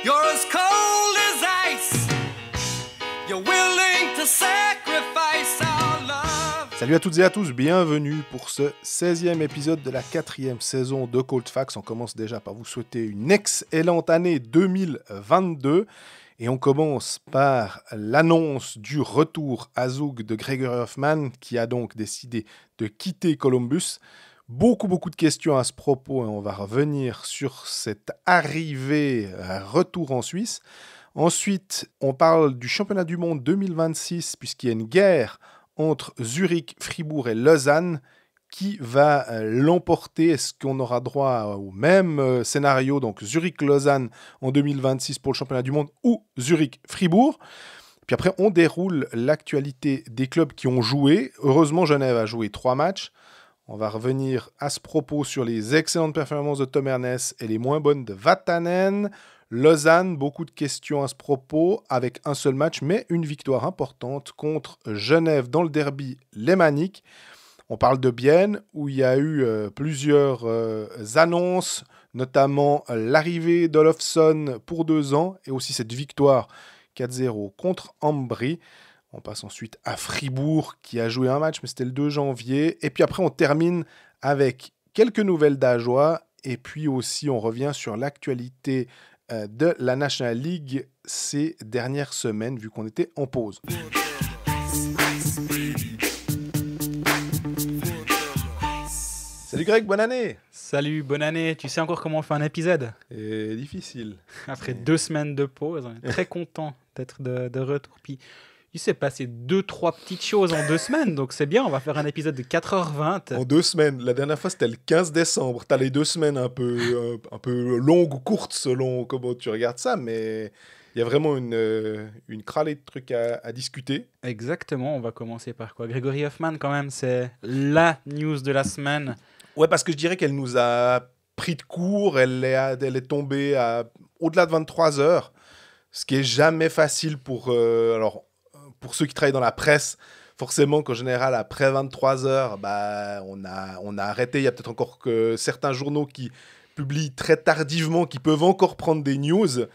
You're as cold as ice. You're willing to sacrifice our love. Salut à toutes et à tous, bienvenue pour ce 16e épisode de la 4e saison de Cold Facts. On commence déjà par vous souhaiter une excellente année 2022. Et on commence par l'annonce du retour à Zug de Gregory Hoffman, qui a donc décidé de quitter Columbus. Beaucoup de questions à ce propos, et on va revenir sur cette arrivée, retour en Suisse. Ensuite, on parle du championnat du monde 2026, puisqu'il y a une guerre entre Zurich, Fribourg et Lausanne. Qui va l'emporter? Est-ce qu'on aura droit au même scénario, donc Zurich-Lausanne en 2026 pour le championnat du monde, ou Zurich-Fribourg? Puis après, on déroule l'actualité des clubs qui ont joué. Heureusement, Genève a joué 3 matchs. On va revenir à ce propos sur les excellentes performances de Tom Ernest et les moins bonnes de Vatanen. Lausanne, beaucoup de questions à ce propos, avec un seul match, mais une victoire importante contre Genève dans le derby lémanique. On parle de Bienne, où il y a eu plusieurs annonces, notamment l'arrivée d'Olofsson pour 2 ans, et aussi cette victoire 4-0 contre Ambry. On passe ensuite à Fribourg, qui a joué un match, mais c'était le 2 janvier. Et puis après, on termine avec quelques nouvelles d'Ajoie. Et puis aussi, on revient sur l'actualité de la National League ces dernières semaines, vu qu'on était en pause. Salut Greg, bonne année! Salut, bonne année. Tu sais encore comment on fait un épisode? Et difficile. Après 2 semaines de pause, on est très content d'être de retour. Puis, il s'est passé 2-3 petites choses en 2 semaines, donc c'est bien, on va faire un épisode de 4h20. En 2 semaines. La dernière fois, c'était le 15 décembre. T'as les 2 semaines un peu longues ou courtes selon comment tu regardes ça, mais il y a vraiment une cralée de trucs à discuter. Exactement, on va commencer par quoi? Gregory Hoffman, quand même, c'est la news de la semaine. Ouais, parce que je dirais qu'elle nous a pris de court. Elle est tombée au-delà de 23 heures, ce qui est jamais facile pour ceux qui travaillent dans la presse. Forcément qu'en général, après 23 heures, on a arrêté. Il y a peut-être encore que certains journaux qui publient très tardivement, qui peuvent encore prendre des news.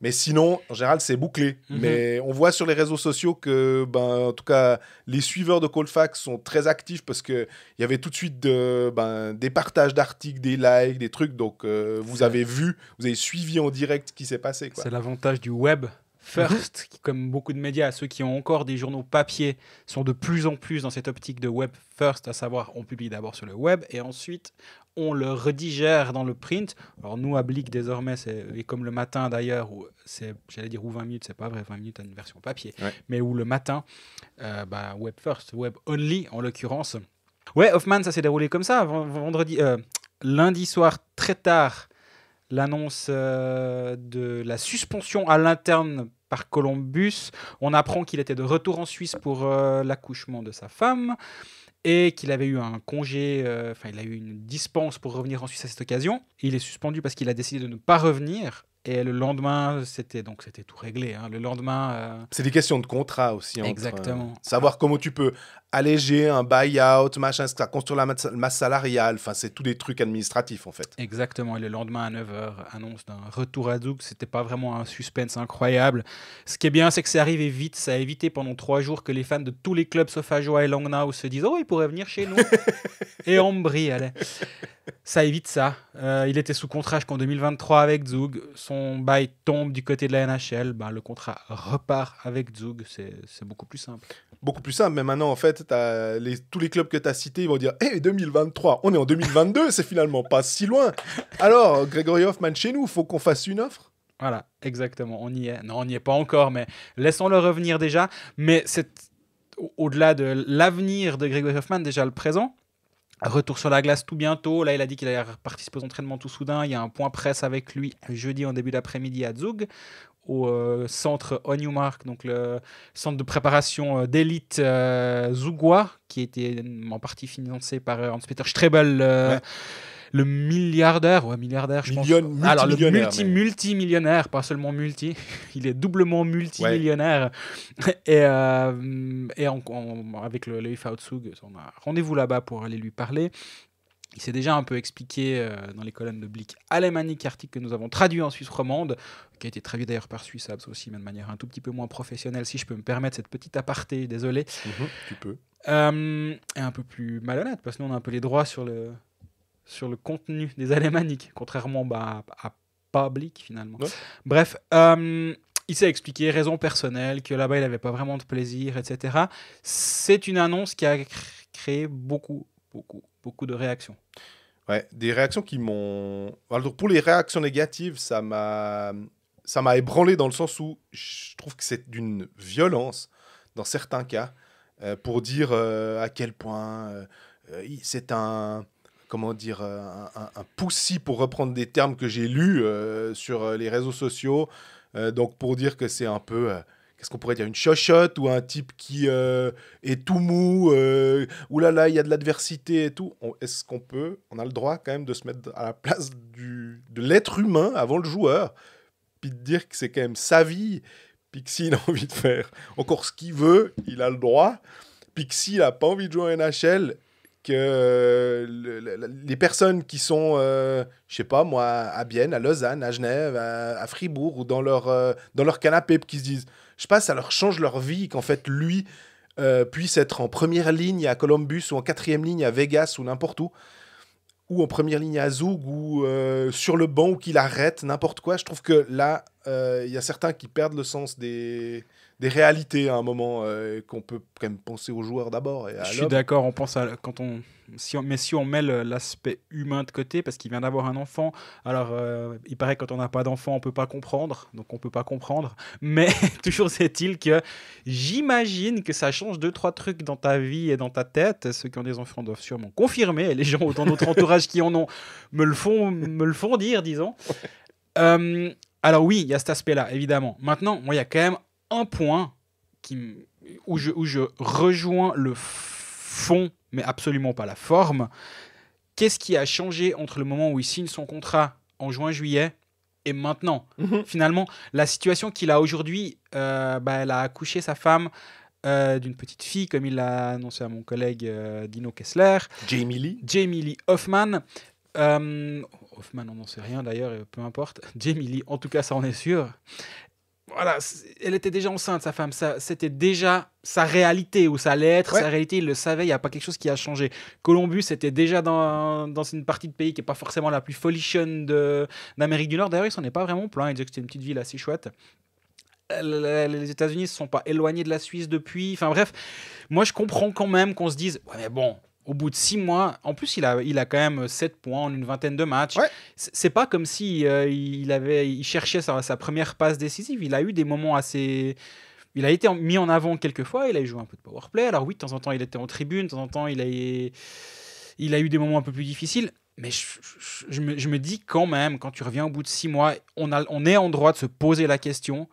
Mais sinon, en général, c'est bouclé. Mais on voit sur les réseaux sociaux que, en tout cas, les suiveurs de Cold Facts sont très actifs parce qu'il y avait tout de suite des partages d'articles, des likes, des trucs. Donc, vous avez suivi en direct ce qui s'est passé, quoi. C'est l'avantage du web first, qui, comme beaucoup de médias, ceux qui ont encore des journaux papier, sont de plus en plus dans cette optique de web first, à savoir, on publie d'abord sur le web et ensuite, on le redigère dans le print. Alors nous, à Blick, désormais, et comme le matin d'ailleurs, où c'est, j'allais dire, ou 20 minutes, c'est pas vrai, 20 minutes à une version papier, ouais. Mais où le matin, web first, web only en l'occurrence. Ouais, Hoffman, ça s'est déroulé comme ça. Lundi soir, très tard, l'annonce de la suspension à l'interne par Columbus. On apprend qu'il était de retour en Suisse pour l'accouchement de sa femme et qu'il avait eu un congé, il a eu une dispense pour revenir en Suisse à cette occasion. Il est suspendu parce qu'il a décidé de ne pas revenir. Et le lendemain, c'était tout réglé. Hein. Le lendemain... C'est des questions de contrat aussi. Exactement. Savoir comment tu peux alléger un buy-out, machin, ça construire la masse salariale. Enfin, c'est tous des trucs administratifs, en fait. Exactement. Et le lendemain, à 9h, annonce d'un retour à Zug. C'était pas vraiment un suspense incroyable. Ce qui est bien, c'est que c'est arrivé vite. Ça a évité pendant 3 jours que les fans de tous les clubs, sauf Ajoie et Langnau, se disent « Oh, il pourrait venir chez nous !» Et Ambry, allez. Ça évite ça. Il était sous contrat jusqu'en 2023 avec Zug. Son bail tombe du côté de la NHL. Le contrat repart avec Zug. C'est beaucoup plus simple. Beaucoup plus simple. Mais maintenant, en fait, tous les clubs que tu as cités, ils vont dire « Hey, 2023, on est en 2022, c'est finalement pas si loin. Alors, Gregory Hoffman chez nous, faut qu'on fasse une offre ?» Voilà, exactement. On y est. Non, on n'y est pas encore, mais laissons-le revenir déjà. Mais c'est au-delà de l'avenir de Gregory Hoffman, déjà le présent. Retour sur la glace tout bientôt. Là, il a dit qu'il allait participer aux entraînements tout soudain. Il y a un point presse avec lui jeudi en début d'après-midi à Zug, au centre Onewmark, donc le centre de préparation d'élite zugois, qui était en partie financé par Hans-Peter Strebel, ouais. Le milliardaire, je pense. Alors, le multimillionnaire, pas seulement multi, il est doublement multimillionnaire. Ouais. Et avec le IFA Zug, on a rendez-vous là-bas pour aller lui parler. Il s'est déjà un peu expliqué dans les colonnes de Blick alémanique, article que nous avons traduit en Suisse romande, qui a été traduit d'ailleurs par Suisse Abs aussi, mais de manière un tout petit peu moins professionnelle, si je peux me permettre cette petite aparté, désolé. Tu peux. Et un peu plus malhonnête, parce que nous on a un peu les droits sur le contenu des alémaniques, contrairement à Blick finalement. Ouais. Bref, il s'est expliqué, raison personnelle, que là-bas il n'avait pas vraiment de plaisir, etc. C'est une annonce qui a créé beaucoup de réactions. Ouais, des réactions qui m'ont... Alors, pour les réactions négatives, ça m'a ébranlé dans le sens où je trouve que c'est d'une violence, dans certains cas, pour dire à quel point c'est un... Comment dire, un poussi, pour reprendre des termes que j'ai lus sur les réseaux sociaux. Donc, pour dire que c'est un peu... qu'est-ce qu'on pourrait dire, une chochotte ou un type qui est tout mou, oulala, il y a de l'adversité et tout. Est-ce on a le droit quand même de se mettre à la place de l'être humain avant le joueur, puis de dire que c'est quand même sa vie, puis que s'il a envie de faire encore ce qu'il veut, il a le droit, puis que s'il n'a pas envie de jouer en NHL, que les personnes qui sont, je sais pas moi, à Bienne, à Lausanne, à Genève, à Fribourg, ou dans leur canapé, qui se disent, je sais pas, ça leur change leur vie, qu'en fait, lui puisse être en première ligne à Columbus, ou en 4e ligne à Vegas, ou n'importe où, ou en première ligne à Zug, ou sur le banc, ou qu'il arrête, n'importe quoi. Je trouve que là, il y a certains qui perdent le sens des réalités à un moment, qu'on peut quand même penser aux joueurs d'abord. Et à Je suis l'homme. d'accord, on pense à si on met l'aspect humain de côté, parce qu'il vient d'avoir un enfant, alors il paraît que quand on n'a pas d'enfant, on peut pas comprendre, donc on peut pas comprendre, mais toujours est-il que j'imagine que ça change 2-3 trucs dans ta vie et dans ta tête. Ceux qui ont des enfants doivent sûrement confirmer, et les gens dans notre entourage qui en ont me le font dire, disons. Alors oui, il y a cet aspect-là, évidemment. Maintenant, moi, il y a quand même un point où je rejoins le fond, mais absolument pas la forme. Qu'est-ce qui a changé entre le moment où il signe son contrat en juin-juillet et maintenant? Finalement, la situation qu'il a aujourd'hui, elle a accouché sa femme d'une petite fille, comme il l'a annoncé à mon collègue Dino Kessler. Jamie Lee Hoffman. Hoffman, on n'en sait rien d'ailleurs, peu importe. Jamie Lee, en tout cas, ça en est sûr. Voilà, elle était déjà enceinte, sa femme. C'était déjà sa réalité, où ça allait être sa réalité. Il le savait, il n'y a pas quelque chose qui a changé. Columbus était déjà dans une partie de pays qui n'est pas forcément la plus folichonne d'Amérique du Nord. D'ailleurs, il s'en est pas vraiment plaint. Il disait que c'était une petite ville assez chouette. Les États-Unis ne se sont pas éloignés de la Suisse depuis. Enfin bref, moi je comprends quand même qu'on se dise, ouais, mais bon, au bout de 6 mois, en plus il a quand même 7 points en une vingtaine de matchs. Ouais. C'est pas comme si il cherchait sa première passe décisive. Il a eu des moments assez... Il a été mis en avant quelques fois, il a joué un peu de powerplay. Alors oui, de temps en temps il était en tribune, de temps en temps il a eu des moments un peu plus difficiles. Mais je me dis quand même, quand tu reviens au bout de 6 mois, on est en droit de se poser la question.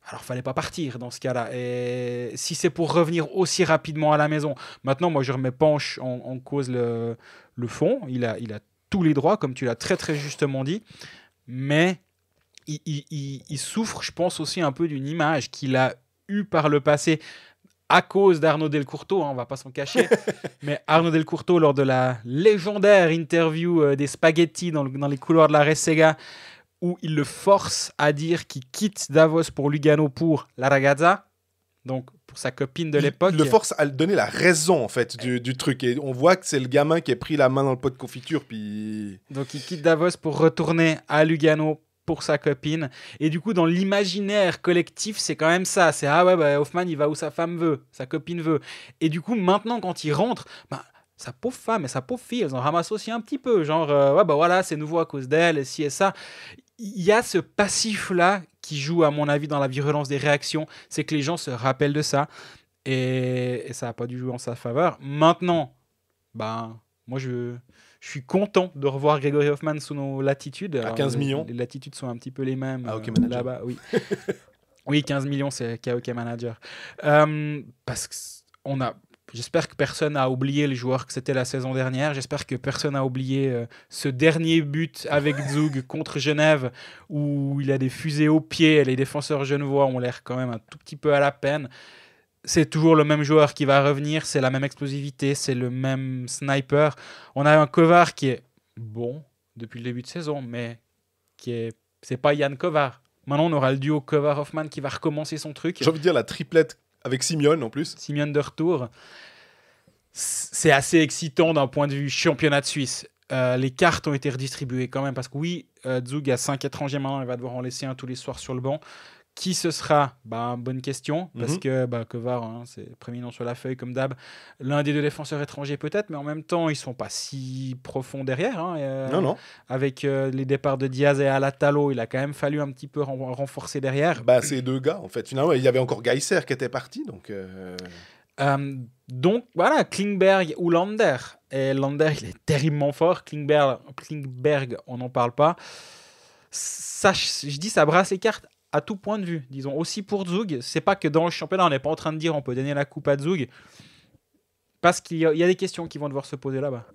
Alors, fallait pas partir dans ce cas-là. Et si c'est pour revenir aussi rapidement à la maison, maintenant, moi, je remets pas en cause le fond. Il a tous les droits, comme tu l'as très, très justement dit. Mais il souffre, je pense, aussi un peu d'une image qu'il a eue par le passé à cause d'Arnaud Delcourteau, on va pas s'en cacher. Mais Arnaud Delcourteau, lors de la légendaire interview des spaghettis dans les couloirs de la Resega, où il le force à dire qu'il quitte Davos pour Lugano pour la ragazza, donc pour sa copine de l'époque. Il le force à donner la raison, en fait, du truc. Et on voit que c'est le gamin qui a pris la main dans le pot de confiture, puis... Donc il quitte Davos pour retourner à Lugano pour sa copine. Et du coup, dans l'imaginaire collectif, c'est quand même ça. C'est, Hoffman, il va où sa femme veut, sa copine veut. Et du coup, maintenant, quand il rentre... sa pauvre femme et sa pauvre fille, elles en ramassent aussi un petit peu. Genre, voilà, c'est nouveau à cause d'elle, et ci et ça. Il y a ce passif-là qui joue, à mon avis, dans la virulence des réactions. C'est que les gens se rappellent de ça. Et ça n'a pas dû jouer en sa faveur. Maintenant, moi, je suis content de revoir Grégory Hoffman sous nos latitudes. À 15 millions. Les latitudes sont un petit peu les mêmes. À Hockey Manager. Là-bas, oui. Oui, 15 millions, c'est qu'à Hockey Manager. Parce qu'on a... J'espère que personne n'a oublié les joueurs que c'était la saison dernière. J'espère que personne n'a oublié ce dernier but avec Zug contre Genève, où il a des fusées aux pieds. Les défenseurs genevois ont l'air quand même un tout petit peu à la peine. c'est toujours le même joueur qui va revenir, c'est la même explosivité, c'est le même sniper. On a un Kovar qui est bon depuis le début de saison, mais c'est pas Yann Kovar. Maintenant, on aura le duo Kovar-Hoffman qui va recommencer son truc. J'ai envie de dire la triplette avec Simeone en plus. Simeone de retour. C'est assez excitant d'un point de vue championnat de Suisse. Les cartes ont été redistribuées quand même parce que oui, Zug a 5 étrangers maintenant, il va devoir en laisser un tous les soirs sur le banc. Qui ce sera? Bonne question, parce que Kovar, c'est premier nom sur la feuille comme d'hab. L'un des deux défenseurs étrangers peut-être, mais en même temps, ils ne sont pas si profonds derrière. Non. Avec les départs de Diaz et Alatalo, il a quand même fallu un petit peu renforcer derrière. Ces deux gars, en fait. Finalement, il y avait encore Geiser qui était parti, donc voilà, Klingberg ou Lander. Et Lander, il est terriblement fort. Klingberg, on n'en parle pas. Ça, je dis, ça brasse les cartes à tout point de vue. Disons aussi pour Zug, c'est pas que dans le championnat, on n'est pas en train de dire on peut donner la coupe à Zug, parce qu'il y a des questions qui vont devoir se poser là-bas.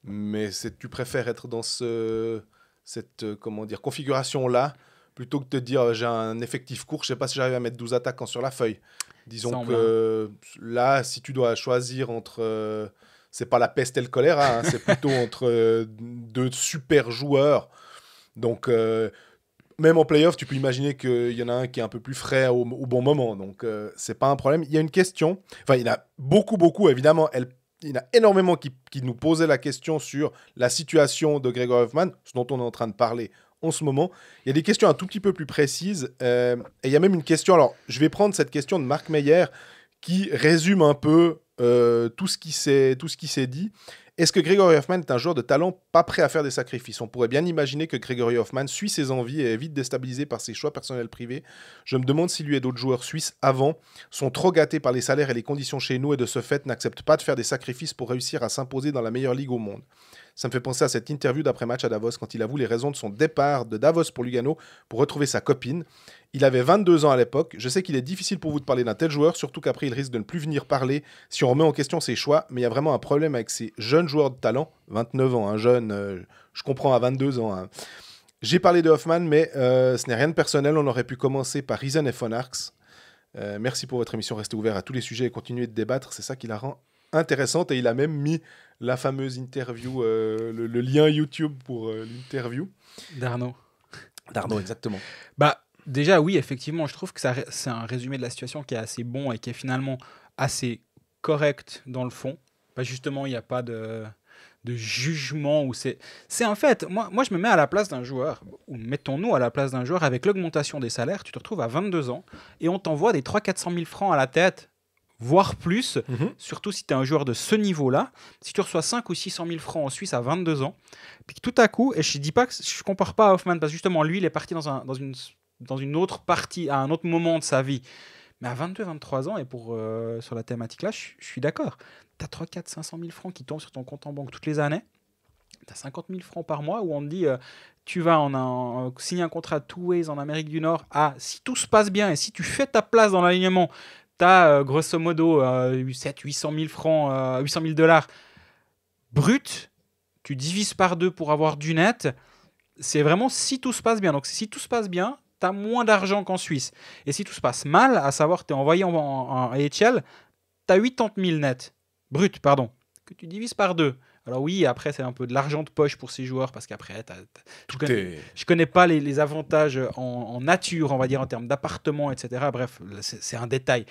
Mais tu préfères être dans cette configuration-là plutôt que de te dire j'ai un effectif court, je sais pas si j'arrive à mettre 12 attaquants sur la feuille. Disons que là, si tu dois choisir entre... c'est pas la peste et le choléra, c'est plutôt entre deux super joueurs. Donc, même en play-off, tu peux imaginer qu'il y en a un qui est un peu plus frais au bon moment. Donc, c'est pas un problème. Il y a une question. Enfin, il y en a beaucoup, évidemment. Il y en a énormément qui nous posaient la question sur la situation de Gregor Hoffman, ce dont on est en train de parler en ce moment. Il y a des questions un tout petit peu plus précises. Et il y a même une question... Alors, je vais prendre cette question de Marc Meyer qui résume un peu tout ce qui s'est dit. Est-ce que Gregory Hoffman est un joueur de talent pas prêt à faire des sacrifices? On pourrait bien imaginer que Gregory Hoffman suit ses envies et est vite déstabilisé par ses choix personnels privés. Je me demande si lui et d'autres joueurs suisses avant sont trop gâtés par les salaires et les conditions chez nous et de ce fait n'acceptent pas de faire des sacrifices pour réussir à s'imposer dans la meilleure ligue au monde. Ça me fait penser à cette interview d'après-match à Davos quand il avoue les raisons de son départ de Davos pour Lugano pour retrouver sa copine. Il avait 22 ans à l'époque. Je sais qu'il est difficile pour vous de parler d'un tel joueur, surtout qu'après il risque de ne plus venir parler si on remet en question ses choix, mais il y a vraiment un problème avec ces jeunes joueurs de talent. 29 ans, un jeune, je comprends à 22 ans. J'ai parlé de Hoffman, mais ce n'est rien de personnel. On aurait pu commencer par Risen et Fonarx. Merci pour votre émission. Restez ouvert à tous les sujets et continuez de débattre. C'est ça qui la rend intéressante. Et il a même mis la fameuse interview, le lien YouTube pour l'interview. D'Arnaud, exactement. Déjà, oui, effectivement, je trouve que c'est un résumé de la situation qui est assez bon et qui est finalement assez correct dans le fond. Justement, il n'y a pas de jugement. C'est un fait. Moi, je me mets à la place d'un joueur, ou mettons-nous à la place d'un joueur, avec l'augmentation des salaires, tu te retrouves à 22 ans et on t'envoie des 300-400 000 francs à la tête, voire plus, surtout si tu es un joueur de ce niveau-là. Si tu reçois 5 ou 600 000 francs en Suisse à 22 ans, puis tout à coup, et je dis pas que je compare pas à Hoffman, parce que justement, lui, il est parti dans une autre partie, à un autre moment de sa vie. Mais à 22-23 ans, et sur la thématique là, je suis d'accord. Tu as 3, 4, 500 000 francs qui tombent sur ton compte en banque toutes les années. Tu as 50 000 francs par mois où on te dit tu vas signer un contrat two ways en Amérique du Nord. Si tout se passe bien et si tu fais ta place dans l'alignement, tu as grosso modo 800 000 francs, 800 000 dollars brut. Tu divises par 2 pour avoir du net. C'est vraiment si tout se passe bien. Donc si tout se passe bien, tu as moins d'argent qu'en Suisse. Et si tout se passe mal, à savoir que tu es envoyé en AHL, tu as 80 000 net. Brut, pardon. Que tu divises par 2. Alors oui, après, c'est un peu de l'argent de poche pour ces joueurs, parce qu'après, je connais pas les avantages en nature, on va dire, en termes d'appartement, etc. Bref, c'est un détail.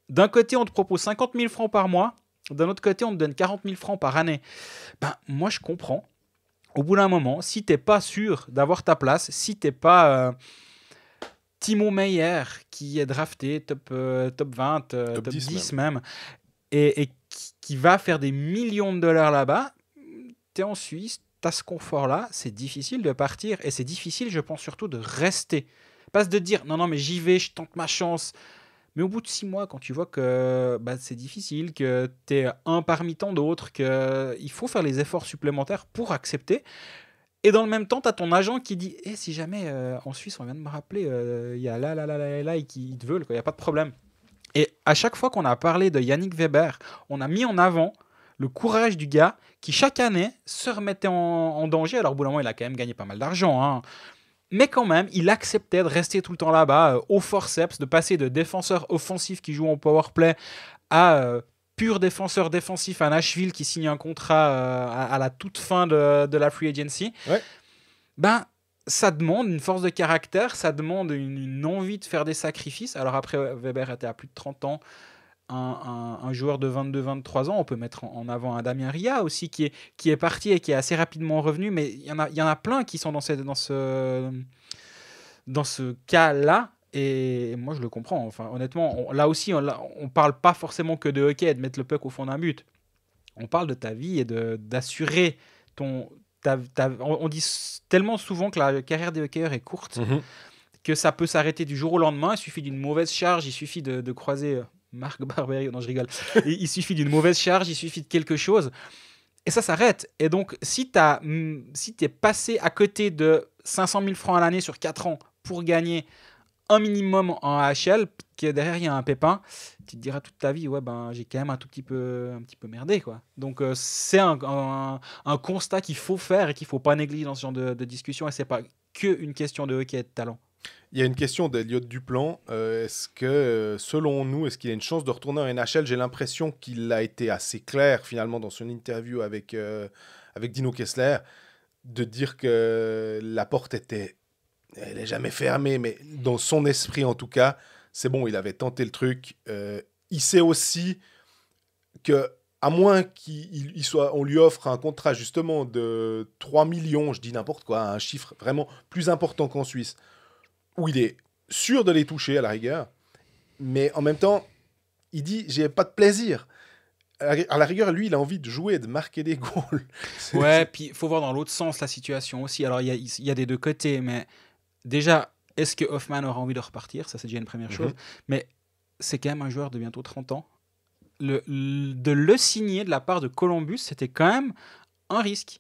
D'un côté, on te propose 50 000 francs par mois. D'un autre côté, on te donne 40 000 francs par année. Moi, je comprends. Au bout d'un moment, si tu n'es pas sûr d'avoir ta place, si tu n'es pas Timo Meyer, qui est drafté top 20, top 10 même, et qui va faire des millions de dollars là-bas, tu es en Suisse, tu as ce confort-là, c'est difficile de partir, et c'est difficile, je pense, surtout de rester. Pas de dire, non, mais j'y vais, je tente ma chance. Mais au bout de 6 mois, quand tu vois que c'est difficile, que tu es un parmi tant d'autres, qu'il faut faire les efforts supplémentaires pour accepter, et dans le même temps, tu as ton agent qui dit si jamais en Suisse, on vient de me rappeler, il y a là, et qui te veulent, il n'y a pas de problème. Et à chaque fois qu'on a parlé de Yannick Weber, on a mis en avant le courage du gars qui, chaque année, se remettait en danger. Alors, au bout d'un moment, il a quand même gagné pas mal d'argent, hein. Mais quand même, il acceptait de rester tout le temps là-bas, au forceps, de passer de défenseur offensif qui joue en powerplay à pur défenseur défensif à Nashville qui signe un contrat à la toute fin de la free agency. Ouais. Ben, ça demande une force de caractère, ça demande une envie de faire des sacrifices. Alors après, Weber était à plus de 30 ans. Un joueur de 22-23 ans, on peut mettre en avant un Damien Ria aussi qui est parti et qui est assez rapidement revenu, mais il y en a plein qui sont dans ce cas-là, et moi je le comprends. Enfin, honnêtement, là aussi, on parle pas forcément que de hockey et de mettre le puck au fond d'un but. On parle de ta vie et d'assurer ton... On dit tellement souvent que la carrière des hockeyeurs est courte, que ça peut s'arrêter du jour au lendemain. Il suffit d'une mauvaise charge, il suffit de croiser... Marc Barberio, non je rigole. Il suffit d'une mauvaise charge, il suffit de quelque chose. Et ça s'arrête. Et donc, si t'es passé à côté de 500 000 francs à l'année sur 4 ans pour gagner un minimum en AHL, que derrière il y a un pépin, tu te diras toute ta vie, ouais, ben, j'ai quand même un petit peu merdé, quoi. Donc, c'est un constat qu'il faut faire et qu'il ne faut pas négliger dans ce genre de discussion. Et ce n'est pas qu'une question de hockey et de talent. Il y a une question d'Eliott Duplan. Est-ce que, selon nous, est-ce qu'il a une chance de retourner en NHL? J'ai l'impression qu'il a été assez clair, finalement, dans son interview avec Dino Kessler, de dire que la porte elle n'est jamais fermée, mais dans son esprit, en tout cas, c'est bon, il avait tenté le truc. Il sait aussi que, à moins qu'on lui offre un contrat, justement, de 3 millions, je dis n'importe quoi, un chiffre vraiment plus important qu'en Suisse, où il est sûr de les toucher à la rigueur, mais en même temps, il dit j'ai pas de plaisir. À la rigueur, lui, il a envie de jouer, de marquer des goals. Ouais, puis il faut voir dans l'autre sens la situation aussi. Alors, il y a des deux côtés, mais déjà, est-ce que Hoffman aura envie de repartir? Ça, c'est déjà une première chose. Mais c'est quand même un joueur de bientôt 30 ans. De le signer de la part de Columbus, c'était quand même un risque.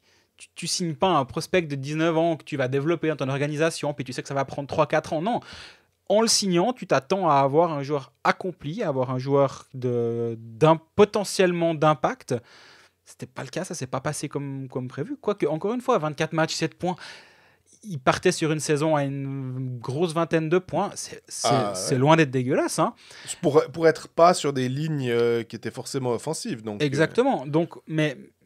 Tu signes pas un prospect de 19 ans que tu vas développer dans ton organisation, puis tu sais que ça va prendre 3-4 ans. Non. En le signant, tu t'attends à avoir un joueur accompli, à avoir un joueur potentiellement d'impact. C'était pas le cas, ça s'est pas passé comme prévu. Quoique, encore une fois, 24 matchs, 7 points. Il partait sur une saison à une grosse vingtaine de points. C'est loin d'être dégueulasse. Hein. Pour être pas sur des lignes qui étaient forcément offensives. Donc, exactement. Donc,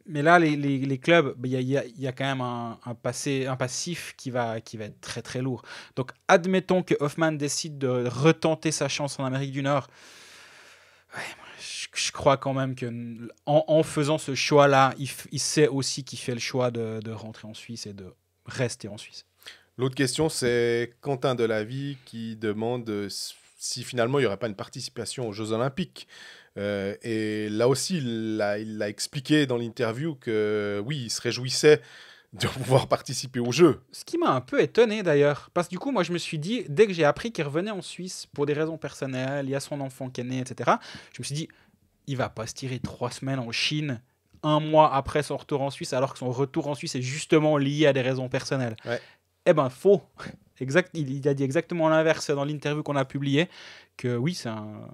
mais là, les clubs, il y a quand même un passif qui va être très très lourd. Donc, admettons que Hoffman décide de retenter sa chance en Amérique du Nord. Ouais, je crois quand même qu'en faisant ce choix-là, il sait aussi qu'il fait le choix de rentrer en Suisse et de rester en Suisse. L'autre question, c'est Quentin Delavie qui demande si finalement il n'y aurait pas une participation aux Jeux Olympiques. Et là aussi, il l'a expliqué dans l'interview que oui, il se réjouissait de pouvoir participer aux Jeux. Ce qui m'a un peu étonné d'ailleurs, parce que du coup, moi je me suis dit, dès que j'ai appris qu'il revenait en Suisse pour des raisons personnelles, il y a son enfant qui est né, etc., je me suis dit, il va pas se tirer 3 semaines en Chine, 1 mois après son retour en Suisse, alors que son retour en Suisse est justement lié à des raisons personnelles. Ouais. Eh ben, faux. Il a dit exactement l'inverse dans l'interview qu'on a publiée, que oui, c'est un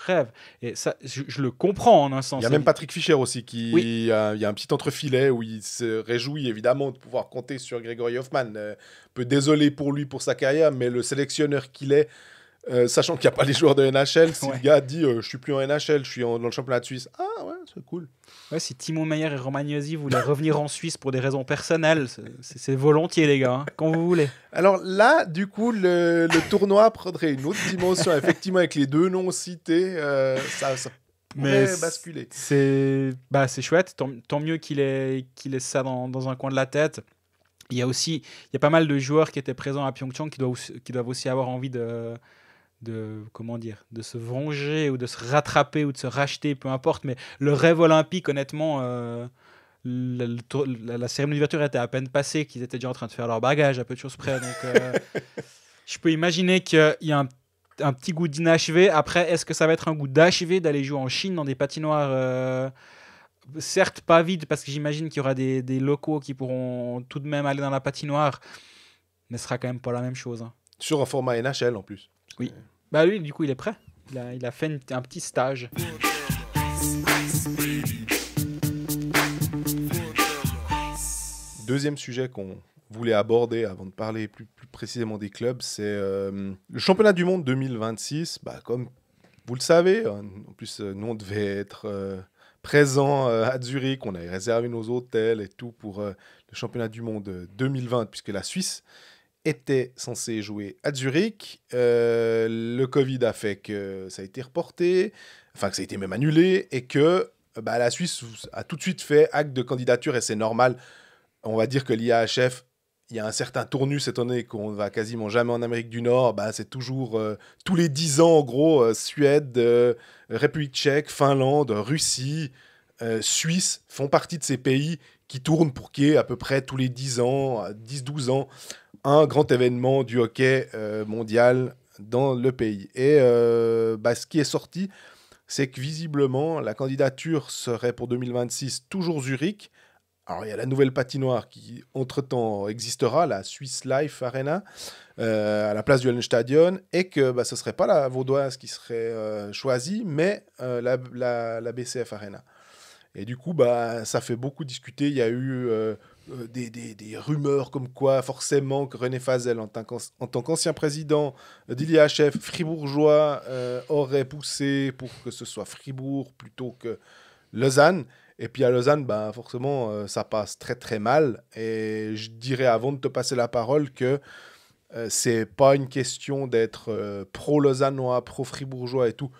rêve. Et ça, je le comprends en un sens. Il y a même Patrick Fischer aussi, il y a un petit entrefilet où il se réjouit évidemment de pouvoir compter sur Grégory Hoffman. Un peu désolé pour lui, pour sa carrière, mais le sélectionneur qu'il est, sachant qu'il n'y a pas les joueurs de NHL, si le gars dit je suis plus en NHL, je suis dans le championnat de Suisse. Ah ouais, c'est cool. Ouais, si Timo Meyer et Romagnosi voulaient revenir en Suisse pour des raisons personnelles, c'est volontiers les gars, hein, quand vous voulez. Alors là, du coup, le tournoi prendrait une autre dimension, effectivement, avec les 2 noms cités, ça pourrait basculer. C'est chouette, tant mieux qu'il ait ça dans un coin de la tête. Il y a pas mal de joueurs qui étaient présents à Pyeongchang qui doivent aussi avoir envie de se venger ou de se rattraper ou de se racheter, peu importe, mais le rêve olympique, honnêtement, la cérémonie d'ouverture était à peine passée, qu'ils étaient déjà en train de faire leur bagage à peu de choses près, donc je peux imaginer qu'il y a un petit goût d'inachevé. Après, est-ce que ça va être un goût d'achevé d'aller jouer en Chine dans des patinoires certes pas vides, parce que j'imagine qu'il y aura des locaux qui pourront tout de même aller dans la patinoire, mais ce sera quand même pas la même chose, hein. Sur un format NHL en plus. Oui. Bah lui, du coup, il est prêt. Il a fait un petit stage. Deuxième sujet qu'on voulais aborder avant de parler plus précisément des clubs, c'est le championnat du monde 2026. Comme vous le savez, en plus, nous, on devait être présents à Zurich. On avait réservé nos hôtels et tout pour le championnat du monde 2020, puisque la Suisse était censée jouer à Zurich. Le Covid a fait que ça a été reporté, enfin que ça a été même annulé, et que la Suisse a tout de suite fait acte de candidature, et c'est normal. On va dire que l'IAHF, il y a un certain tournus, étant donné qu'on ne va quasiment jamais en Amérique du Nord. C'est toujours tous les 10 ans, en gros, Suède, République tchèque, Finlande, Russie, Suisse font partie de ces pays qui tournent pour qu'il y ait à peu près tous les 10 ans, 10-12 ans, un grand événement du hockey mondial dans le pays. Et ce qui est sorti, c'est que visiblement, la candidature serait pour 2026 toujours Zurich. Alors, il y a la nouvelle patinoire qui, entre-temps, existera, la Swiss Life Arena, à la place du Hallenstadion, et que ce ne serait pas la Vaudoise qui serait choisie, mais la BCF Arena. Et du coup, ça fait beaucoup discuter. Il y a eu des rumeurs comme quoi, forcément, que René Fasel, en tant qu'ancien président d'IAHF fribourgeois, aurait poussé pour que ce soit Fribourg plutôt que Lausanne. Et puis à Lausanne, forcément, ça passe très très mal. Et je dirais, avant de te passer la parole, que c'est pas une question d'être pro-lausannois, pro-fribourgeois et tout.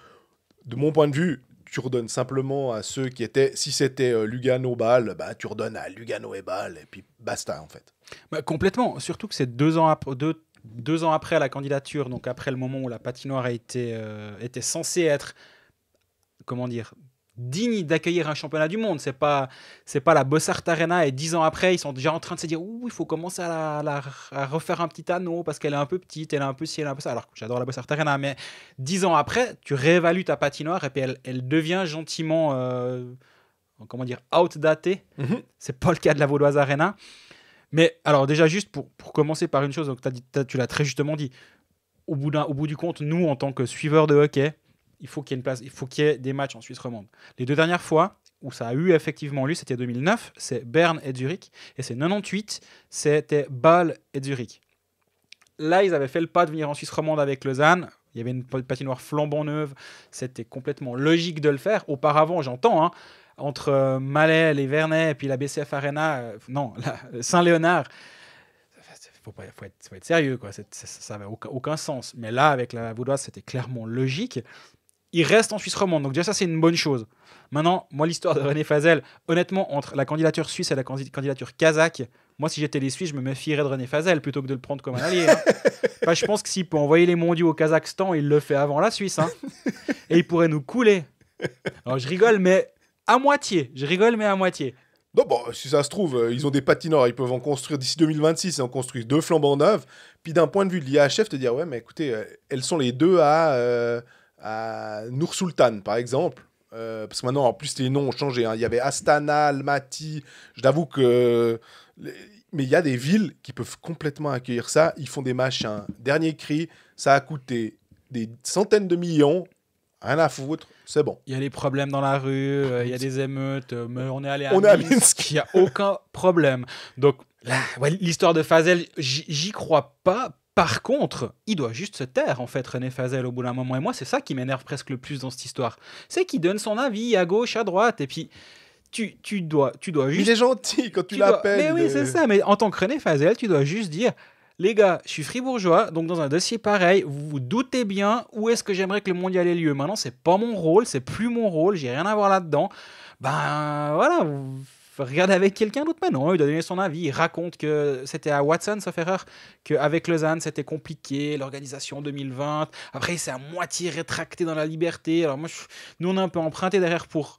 De mon point de vue, tu redonnes simplement à ceux qui étaient... Si c'était Lugano-Bâle, tu redonnes à Lugano et Bâle, et puis basta, en fait. Complètement. Surtout que c'est 2 ans après la candidature, donc après le moment où la patinoire était censée être... Comment dire, digne d'accueillir un championnat du monde. C'est pas la Bossart Arena, et 10 ans après, ils sont déjà en train de se dire il faut commencer à refaire un petit anneau parce qu'elle est un peu petite, elle est un peu ci, elle est un peu ça. Alors que j'adore la Bossart Arena, mais 10 ans après, tu réévalues ta patinoire et puis elle devient gentiment outdatée. C'est pas le cas de la Vaudoise Arena. Mais alors déjà, juste pour commencer par une chose, donc tu l'as très justement dit, au bout du compte, nous, en tant que suiveurs de hockey, il faut qu'il y ait une place, il faut qu'il y ait des matchs en Suisse romande. Les 2 dernières fois où ça a eu effectivement lieu, c'était 2009, c'est Berne et Zurich, et c'est 98, c'était Bâle et Zurich. Là, ils avaient fait le pas de venir en Suisse romande avec Lausanne. Il y avait une patinoire flambant neuve, c'était complètement logique de le faire. Auparavant, j'entends, entre Malais, les Vernets et puis la BCF Arena, Saint-Léonard, faut être sérieux, quoi. Ça n'avait aucun sens. Mais là, avec la Vaudoise, c'était clairement logique. Il reste en Suisse romande, donc déjà ça c'est une bonne chose. Maintenant, moi l'histoire de René Fasel, honnêtement, entre la candidature suisse et la candidature kazakh, moi si j'étais les Suisses, je me méfierais de René Fasel plutôt que de le prendre comme un allié. Je pense que s'il peut envoyer les mondiaux au Kazakhstan, il le fait avant la Suisse. Et il pourrait nous couler. Alors je rigole, mais à moitié. Non, si ça se trouve, ils ont des patinoires, ils peuvent en construire d'ici 2026 et en construire 2 flambant neuves. Puis d'un point de vue de l'IAHF, te dire, ouais, mais écoutez, elles sont les 2 à Nur-Sultan, par exemple. Parce que maintenant, en plus, les noms ont changé. Il y avait Astana, Almaty. Je t'avoue que... Mais il y a des villes qui peuvent complètement accueillir ça. Ils font des machins. Dernier cri, ça a coûté des centaines de millions. Rien à foutre, c'est bon. Il y a des problèmes dans la rue, il y a des émeutes, mais on est allé à Minsk, il n'y a aucun problème. Donc, l'histoire de Fasel, j'y crois pas. Par contre, il doit juste se taire, en fait, René Fasel, au bout d'un moment. Et moi, c'est ça qui m'énerve presque le plus dans cette histoire. C'est qu'il donne son avis à gauche, à droite, et puis tu dois juste... Il est gentil quand tu l'appelles. Mais oui, c'est ça. Mais en tant que René Fasel, tu dois juste dire... Les gars, je suis fribourgeois, donc dans un dossier pareil, vous vous doutez bien où est-ce que j'aimerais que le mondial ait lieu. Maintenant, c'est pas mon rôle, c'est plus mon rôle, j'ai rien à voir là-dedans. Voilà, vous regardez avec quelqu'un d'autre. Mais non, il doit donner son avis. Il raconte que c'était à Watson, sauf erreur, qu'avec Lausanne, c'était compliqué, l'organisation 2020. Après, c'est à moitié rétracté dans la liberté. Alors moi, nous, on a un peu emprunté derrière pour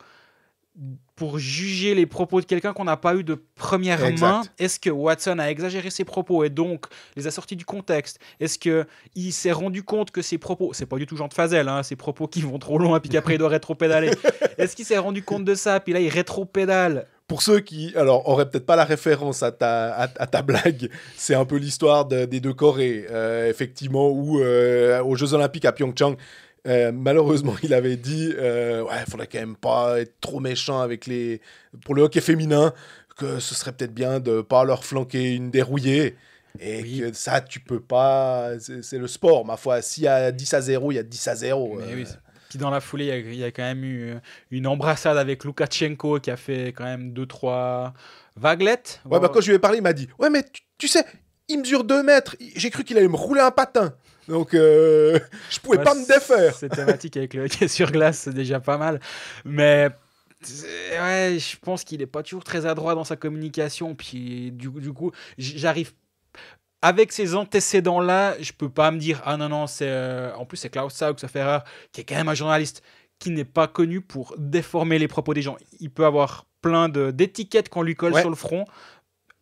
juger les propos de quelqu'un qu'on n'a pas eu de première main. Est-ce que Watson a exagéré ses propos et donc les a sortis du contexte? Est-ce qu'il s'est rendu compte que ses propos, c'est pas du tout Jean de Fasel, ses propos qui vont trop loin puis qu'après il doit rétro-pédaler. Est-ce qu'il s'est rendu compte de ça puis là il rétro-pédale? Pour ceux qui auraient peut-être pas la référence à ta blague, c'est un peu l'histoire des 2 Corées, effectivement, où aux Jeux Olympiques à Pyeongchang, malheureusement, il avait dit il faudrait quand même pas être trop méchant pour le hockey féminin, que ce serait peut-être bien de ne pas leur flanquer une dérouillée. Et Oui. que ça, tu peux pas. C'est le sport, ma foi. S'il y a 10-0, il y a 10-0. Mais oui. Puis dans la foulée, il y a quand même eu une embrassade avec Loukachenko qui a fait quand même 2-3 vaguelettes. Ouais, bah, quand je lui ai parlé, il m'a dit ouais, mais tu sais, il mesure 2 mètres. J'ai cru qu'il allait me rouler un patin. Donc, je pouvais Ouais, pas me défaire. Cette thématique avec le hockey sur glace, c'est déjà pas mal. Mais ouais, je pense qu'il est pas toujours très adroit dans sa communication. Puis du coup, j'arrive. Avec ces antécédents-là, je peux pas me dire ah non, c'est en plus c'est Klaus Sauxhofer qui est quand même un journaliste qui n'est pas connu pour déformer les propos des gens. Il peut avoir plein d'étiquettes qu'on lui colle Ouais. sur le front.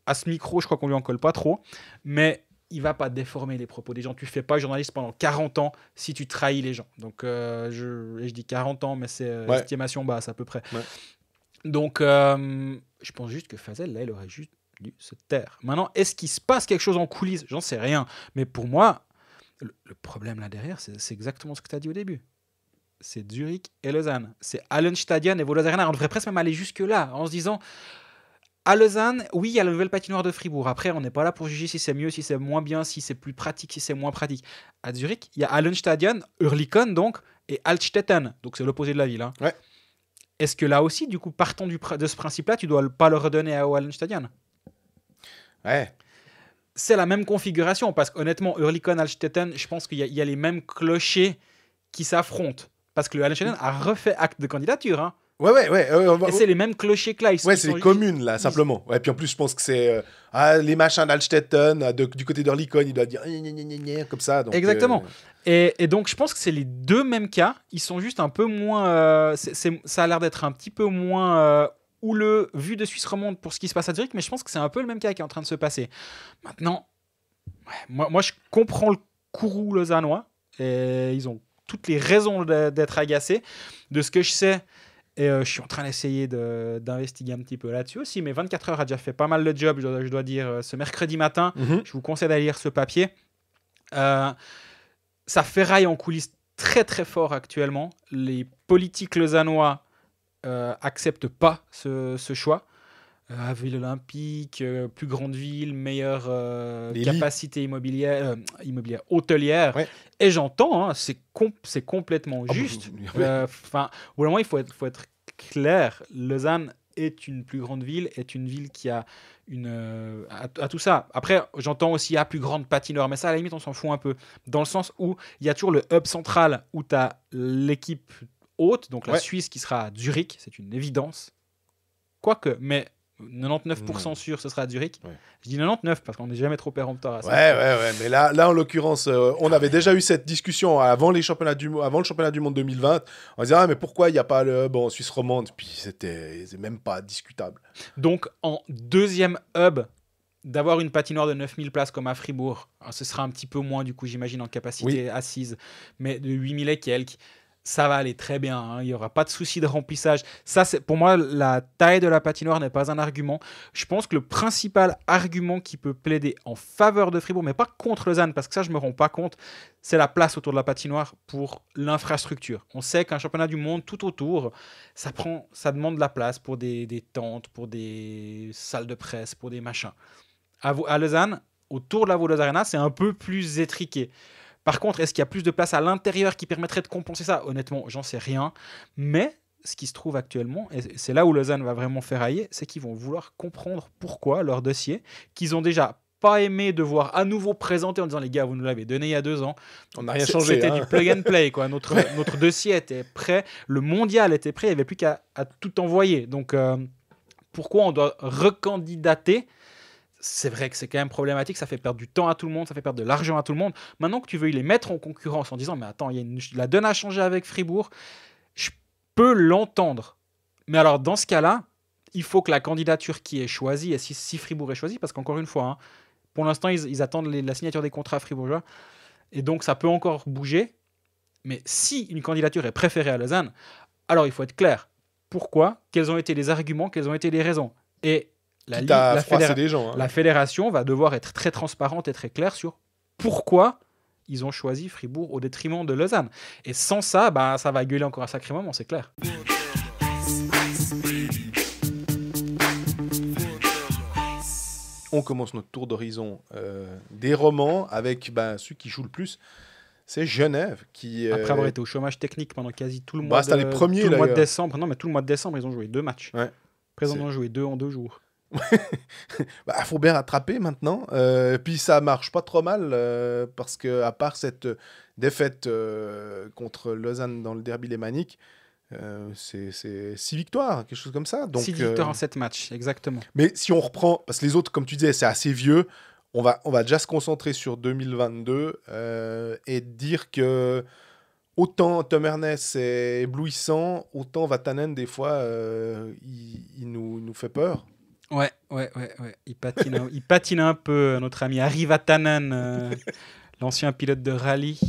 À ce micro, je crois qu'on lui en colle pas trop, mais il va pas déformer les propos des gens. Tu fais pas journaliste pendant 40 ans si tu trahis les gens. Donc je dis 40 ans, mais c'est Ouais. estimation basse à peu près. Ouais. Donc je pense juste que Fazel là, il aurait juste dû se taire. Maintenant, est-ce qu'il se passe quelque chose en coulisses? J'en sais rien. Mais pour moi, le problème là derrière, c'est exactement ce que tu as dit au début. C'est Zurich et Lausanne. C'est Hallenstadion et Vaudoise Arena. On devrait presque même aller jusque-là en se disant à Lausanne, oui, il y a la nouvelle patinoire de Fribourg. Après, on n'est pas là pour juger si c'est mieux, si c'est moins bien, si c'est plus pratique, si c'est moins pratique. À Zurich, il y a Hallenstadion, Oerlikon donc, et Altstetten. Donc c'est l'opposé de la ville. Hein. Ouais. Est-ce que là aussi, du coup, partant de ce principe-là, tu dois pas le redonner à Hallenstadion? Ouais. C'est la même configuration, parce qu'honnêtement, Oerlikon, Altstetten, je pense qu'il y a les mêmes clochers qui s'affrontent. Parce que le Hallenstadion a refait acte de candidature. Hein. Ouais. Et c'est les mêmes clochers que là. Ouais, c'est les communes, là, simplement. Ouais, puis en plus, je pense que c'est les machins d'Alstetten, du côté d'Oerlikon, il doit dire comme ça. Donc, exactement. Et donc, je pense que c'est les deux mêmes cas. Ils sont juste un peu moins. Ça a l'air d'être un petit peu moins houleux, vu de Suisse romande pour ce qui se passe à Zurich, mais je pense que c'est un peu le même cas qui est en train de se passer. Maintenant, ouais, moi, je comprends le courroux lausannois. Et ils ont toutes les raisons d'être agacés. De ce que je sais. Et je suis en train d'essayer d'investiguer un petit peu là-dessus aussi. Mais 24 heures a déjà fait pas mal le job, je dois dire, ce mercredi matin. Je vous conseille d'aller lire ce papier. Ça ferraille en coulisses très très fort actuellement. Les politiques lausannois acceptent pas ce choix. Ville olympique, plus grande ville, meilleure capacité immobilière hôtelière. Ouais. Et j'entends, hein, c'est complètement juste. Au bout d'un moment, il faut être clair. Lausanne est une plus grande ville, est une ville qui a à tout ça. Après, j'entends aussi à plus grande patinoire, mais ça, à la limite, on s'en fout un peu. Dans le sens où il y a toujours le hub central où tu as l'équipe haute, donc la Suisse qui sera à Zurich, c'est une évidence. Quoique, mais 99% sûr, ce sera à Zurich. Ouais. Je dis 99 parce qu'on n'est jamais trop péremptoire à ça. Ouais. Mais là en l'occurrence, on avait déjà eu cette discussion avant le championnat du monde 2020. On disait, mais pourquoi il n'y a pas le hub en Suisse romande? Puis c'est même pas discutable. Donc, en deuxième hub, d'avoir une patinoire de 9000 places comme à Fribourg, ce sera un petit peu moins, du coup, j'imagine, en capacité assise, mais de 8000 et quelques. Ça va aller très bien, hein. Il n'y aura pas de souci de remplissage. Ça, pour moi, la taille de la patinoire n'est pas un argument. Je pense que le principal argument qui peut plaider en faveur de Fribourg, mais pas contre Lausanne, parce que ça, je ne me rends pas compte, c'est la place autour de la patinoire pour l'infrastructure. On sait qu'un championnat du monde, tout autour, ça demande de la place pour des tentes, pour des salles de presse, pour des machins. À Lausanne, autour de la Vaudoise Arena, c'est un peu plus étriqué. Par contre, est-ce qu'il y a plus de place à l'intérieur qui permettrait de compenser ça? Honnêtement, j'en sais rien. Mais ce qui se trouve actuellement, et c'est là où Lausanne va vraiment ferrailler, c'est qu'ils vont vouloir comprendre pourquoi leur dossier, qu'ils ont déjà pas aimé devoir à nouveau présenter en disant les gars, vous nous l'avez donné il y a 2 ans. On n'a rien changé. C'était du plug and play, quoi. Notre dossier était prêt, le mondial était prêt, il n'y avait plus qu'à tout envoyer. Donc, pourquoi on doit recandidater? C'est vrai que c'est quand même problématique, ça fait perdre du temps à tout le monde, ça fait perdre de l'argent à tout le monde. Maintenant que tu veux les mettre en concurrence en disant mais attends, la donne a changé avec Fribourg, je peux l'entendre. Mais alors dans ce cas-là, il faut que la candidature qui est choisie, et si Fribourg est choisi, parce qu'encore une fois, hein, pour l'instant ils attendent la signature des contrats fribourgeois, et donc ça peut encore bouger, mais si une candidature est préférée à Lausanne, alors il faut être clair. Pourquoi? Quels ont été les arguments? Quelles ont été les raisons? Et la fédération va devoir être très transparente et très claire sur pourquoi ils ont choisi Fribourg au détriment de Lausanne. Et sans ça, ça va gueuler encore un sacré moment, c'est clair. on commence notre tour d'horizon des romans avec celui qui joue le plus. C'est Genève qui... Après avoir été au chômage technique pendant quasi tout le Bah, mois, c'était les premiers, tout le mois de d'ailleurs. décembre. Non, mais tout le mois de décembre, ils ont joué 2 matchs. Ouais. Après, ils C'est- en ont joué 2 en 2 jours. faut bien rattraper maintenant. Puis ça marche pas trop mal parce que à part cette défaite contre Lausanne dans le derby lémanique, c'est 6 victoires, quelque chose comme ça. Donc, 6 victoires en 7 matchs, exactement. mais si on reprend, parce que les autres, comme tu disais, c'est assez vieux, on va déjà se concentrer sur 2022 et dire que autant Tom Ernest est éblouissant, autant Vatanen, des fois, il nous fait peur. Ouais. Il patine un peu, notre ami Ari Vatanen, l'ancien pilote de rallye.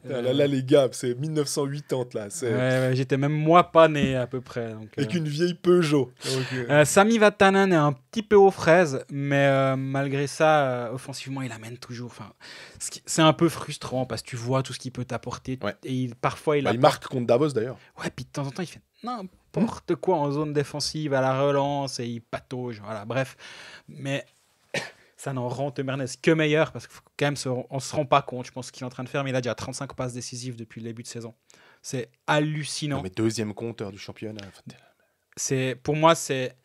Là, les gars, c'est 1980, là. C'est... Ouais, j'étais même moi pas né à peu près. Donc, Avec une vieille Peugeot. Donc, Sami Vatanen est un petit peu aux fraises, mais malgré ça, offensivement, il amène toujours. Enfin, c'est un peu frustrant parce que tu vois tout ce qu'il peut t'apporter. Ouais. Et parfois, il marque contre Davos, d'ailleurs. Ouais, puis de temps en temps, il fait n'importe quoi en zone défensive à la relance et il patauge. Voilà, bref. Mais ça n'en rend Tom Ernest que meilleur parce qu'il faut quand même on se rend pas compte, je pense, qu'il est en train de faire, mais il a déjà 35 passes décisives depuis le début de saison. C'est hallucinant. Non, mais deuxième compteur du championnat. Pour moi, c'est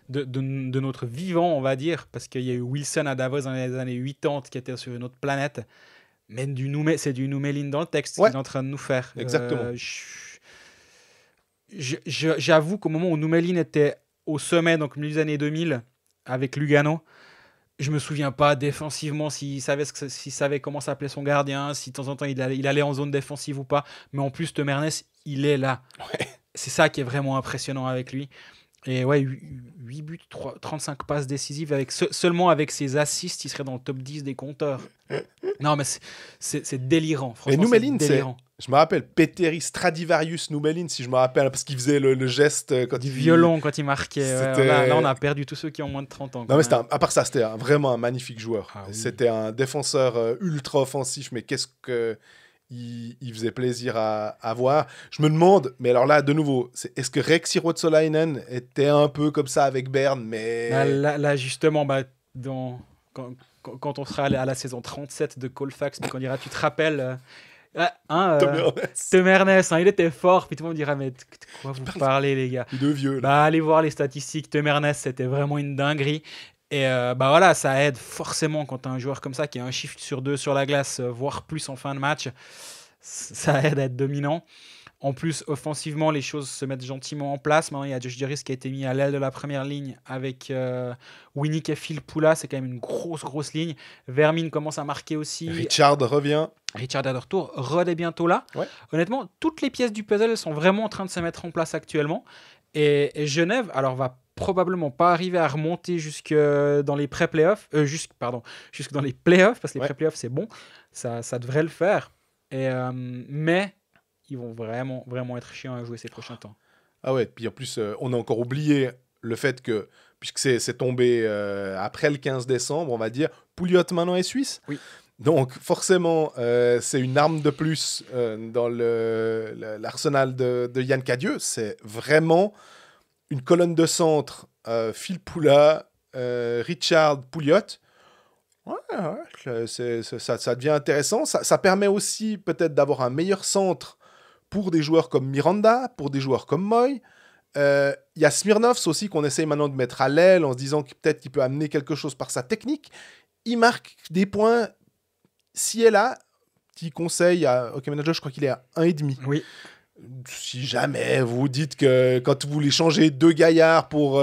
de notre vivant, on va dire, parce qu'il y a eu Wilson à Davos dans les années 80 qui était sur une autre planète. Mais c'est du Nouméline dans le texte qu'il est en train de nous faire. Exactement. J'avoue qu'au moment où Nouméline était au sommet, donc milieu des années 2000, avec Lugano, je me souviens pas défensivement s'il savait comment s'appelait son gardien, si de temps en temps il allait en zone défensive ou pas. Mais en plus, Tom Ernest, il est là. Ouais. C'est ça qui est vraiment impressionnant avec lui. Et ouais, 8 buts, 35 passes décisives. Seulement avec ses assists, il serait dans le top 10 des compteurs. Non, mais c'est délirant. Franchement, Nouméline, c'est délirant. Je me rappelle, Petteri Stradivarius Nouméline, si je me rappelle, parce qu'il faisait le geste quand du violon quand il marquait. Ouais, là, on a perdu tous ceux qui ont moins de 30 ans. Non, mais à part ça, c'était vraiment un magnifique joueur. Ah, oui. C'était un défenseur ultra offensif, mais qu'est-ce que il faisait plaisir à voir. Je me demande, mais alors là, de nouveau, est-ce que Rex Ruotsalainen était un peu comme ça avec Berne, mais... Là justement, quand on sera à la saison 37 de Colfax, puis qu'on dira, tu te rappelles... Tom Ernest, il était fort, puis tout le monde dira, mais de quoi vous parlez, les gars? De vieux. Là. Allez voir les statistiques. Tom Ernest, c'était vraiment une dinguerie. Et voilà, ça aide forcément quand tu as un joueur comme ça qui a un shift sur 2 sur la glace, voire plus en fin de match. Ça aide à être dominant. En plus, offensivement, les choses se mettent gentiment en place. Maintenant, il y a Josh Duris qui a été mis à l'aile de la première ligne avec Winnick et Phil Poula. C'est quand même une grosse ligne. Vermin commence à marquer aussi. Richard revient. Richard est de retour. Rod est bientôt là. Ouais. Honnêtement, toutes les pièces du puzzle sont vraiment en train de se mettre en place actuellement. Et Genève, alors, va probablement pas arriver à remonter jusque dans les pré-playoffs. Jusque dans les playoffs, parce que les pré-playoffs, c'est bon. Ça devrait le faire. Mais... ils vont vraiment être chiants à jouer ces prochains temps. Ah ouais, puis en plus, on a encore oublié le fait que, puisque c'est tombé après le 15 décembre, on va dire, Pouliot maintenant est suisse. Oui. Donc forcément, c'est une arme de plus dans l'arsenal de Yann Cadieux. C'est vraiment une colonne de centre, Phil Poula, Richard Pouliot. Ouais, ça devient intéressant. Ça permet aussi peut-être d'avoir un meilleur centre pour des joueurs comme Miranda, pour des joueurs comme Moy. Il y a Smirnovs aussi qu'on essaye maintenant de mettre à l'aile en se disant que peut-être qu'il peut amener quelque chose par sa technique. Il marque des points si et là. Petit conseil à Hockey Manager, je crois qu'il est à 1,5. Oui. Si jamais vous dites que quand vous voulez changer 2 gaillards pour